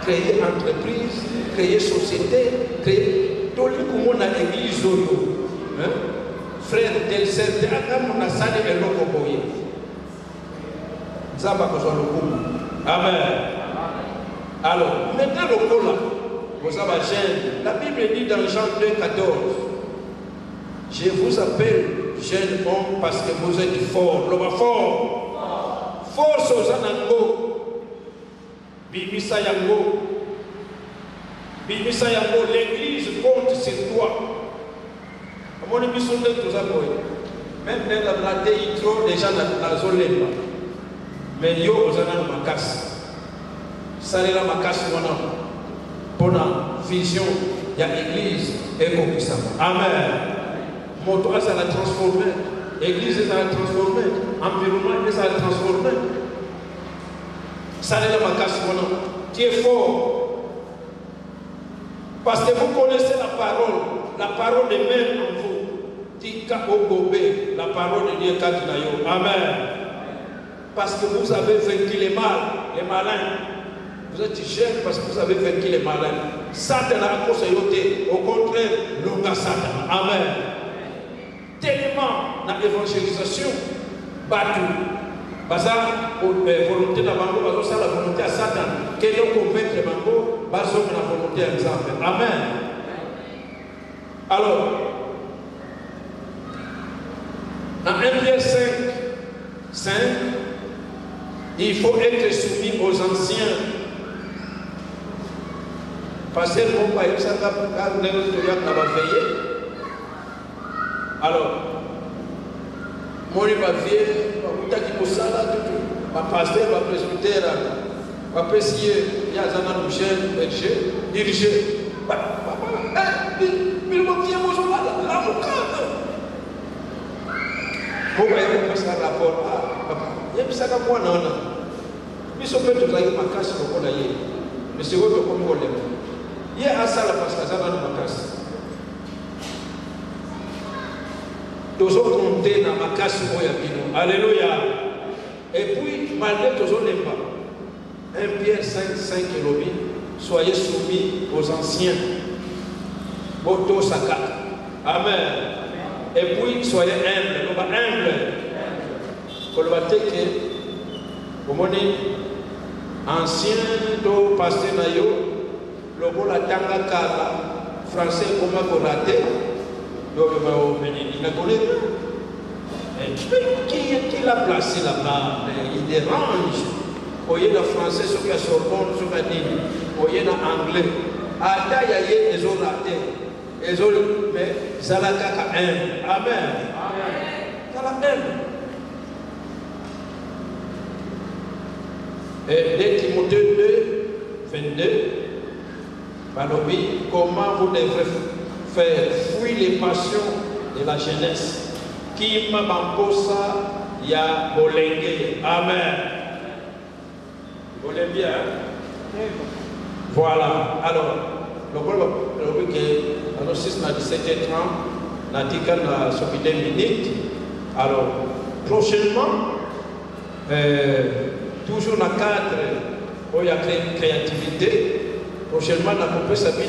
A: créer entreprise, créer société, créer tout le monde dans l'église. Frère, tel certain Adam, on a salé et l'eau boye. Zaba besoin de coup. Amen. Alors, maintenant le coup là, vous avez jeune. La Bible dit dans Jean 2,14, je vous appelle jeune homme parce que vous êtes fort. L'homme fort. Force aux anangos. Bimisa Yango, l'église compte sur toi. À mon avis, sont tous aboyés. Même dans la blade, il trouve déjà dans la zone. Mais yo, vous en avez ma casse. Ça est là, ma casse, pour la vision, il y a l'église et comme ça. Amen. Mon toit, ça l'a transformé. L'église, ça l'a transformé. Environnement, ça l'a transformé. Ça n'est pas casse qui est fort. Parce que vous connaissez la parole de même en vous. Tika Ogobé, la parole de Dieu Katinayo. Amen. Parce que vous avez vaincu les malins. Vous êtes jeune parce que vous avez vaincu les malins. Satan a cause au contraire, l'onga Satan. Amen. Tellement dans l'évangélisation, battu. Bazar, volonté de Bango, Bazo, ça la volonté à Satan. Qu'elle est convaincre Bango, Bazo, la volonté à Nzambe. Amen. Alors, dans 1 Pierre 5, il faut être soumis aux anciens. Parce que mon père, ça va veiller. Alors, moi, je vais veiller. Ma pasteur, ma presbytère, ma pessier, il y a un jeune berger, dirigé. Mais le mot qui est mon journal, là, mon cadre. Vous voyez, vous faites un rapport. Il y a ça comme moi, non. Mais ce peut être ma casse, on a eu. Mais c'est autre comme on l'aime. Il y a un salle parce que ça va dans ma casse. Tous autres comptés dans ma casse, alléluia. Et puis, malgré tous autres les pas, 1 Pierre 5, soyez soumis aux anciens. Boto Saka. Amen. Et puis, soyez humbles. Humble. Pour le bâtir que, au moment ancien, do pasteur Nayo, le bon la tanga kala, français, comment vous ratez, donc, il n'a connaît pas. Qui l'a placé là-bas? Il dérange. Voyez le français, ce qui est Sorbonne, ce qui est dit. Voyez l'anglais. Ada yaye les autres ratés. Les autres, mais Zalakaka aime. Amen. Zala aime. Et 2 Timothée 2, 22. Balobi, comment vous devrez faire fuir les passions de la jeunesse? Qui m'a bambosa ya bolenge. Amen. Vous voulez bien? Voilà. Alors, le problème que nous sommes à 17h30, nous avons dit qu'on a 2 minutes. Alors, prochainement, toujours dans le cadre où il y a créativité, prochainement, nous avons savoir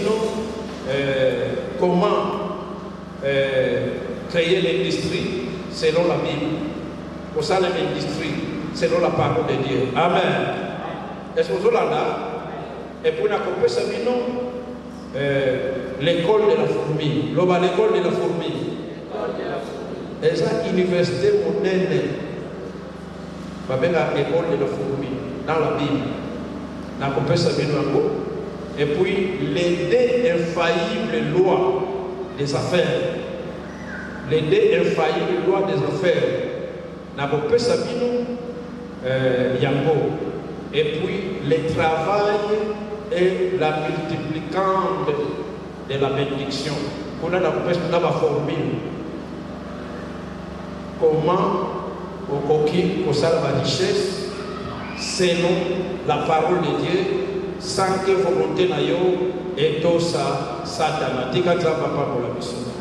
A: comment créer l'industrie selon la Bible. Pour ça, l'industrie selon la parole de Dieu. Amen. Est-ce que vous êtes là? Et pour nous accompagner ça, l'école de la fourmi. L'école de la fourmi. Et ça, l'université moderne. L'école de la fourmi. Dans la Bible. Nous accompagnons ça, et puis, les 2 infaillibles lois des affaires. Les 2 infaillibles lois des affaires. Nous accompagnons ça, Yango. Et puis, le travail et la multiplicante de la bénédiction. On a la formule. Comment au coquille, au salve la richesse, selon la parole de Dieu, sans que volonté n'a et tout ça, Satan. Tika papa pour la mission.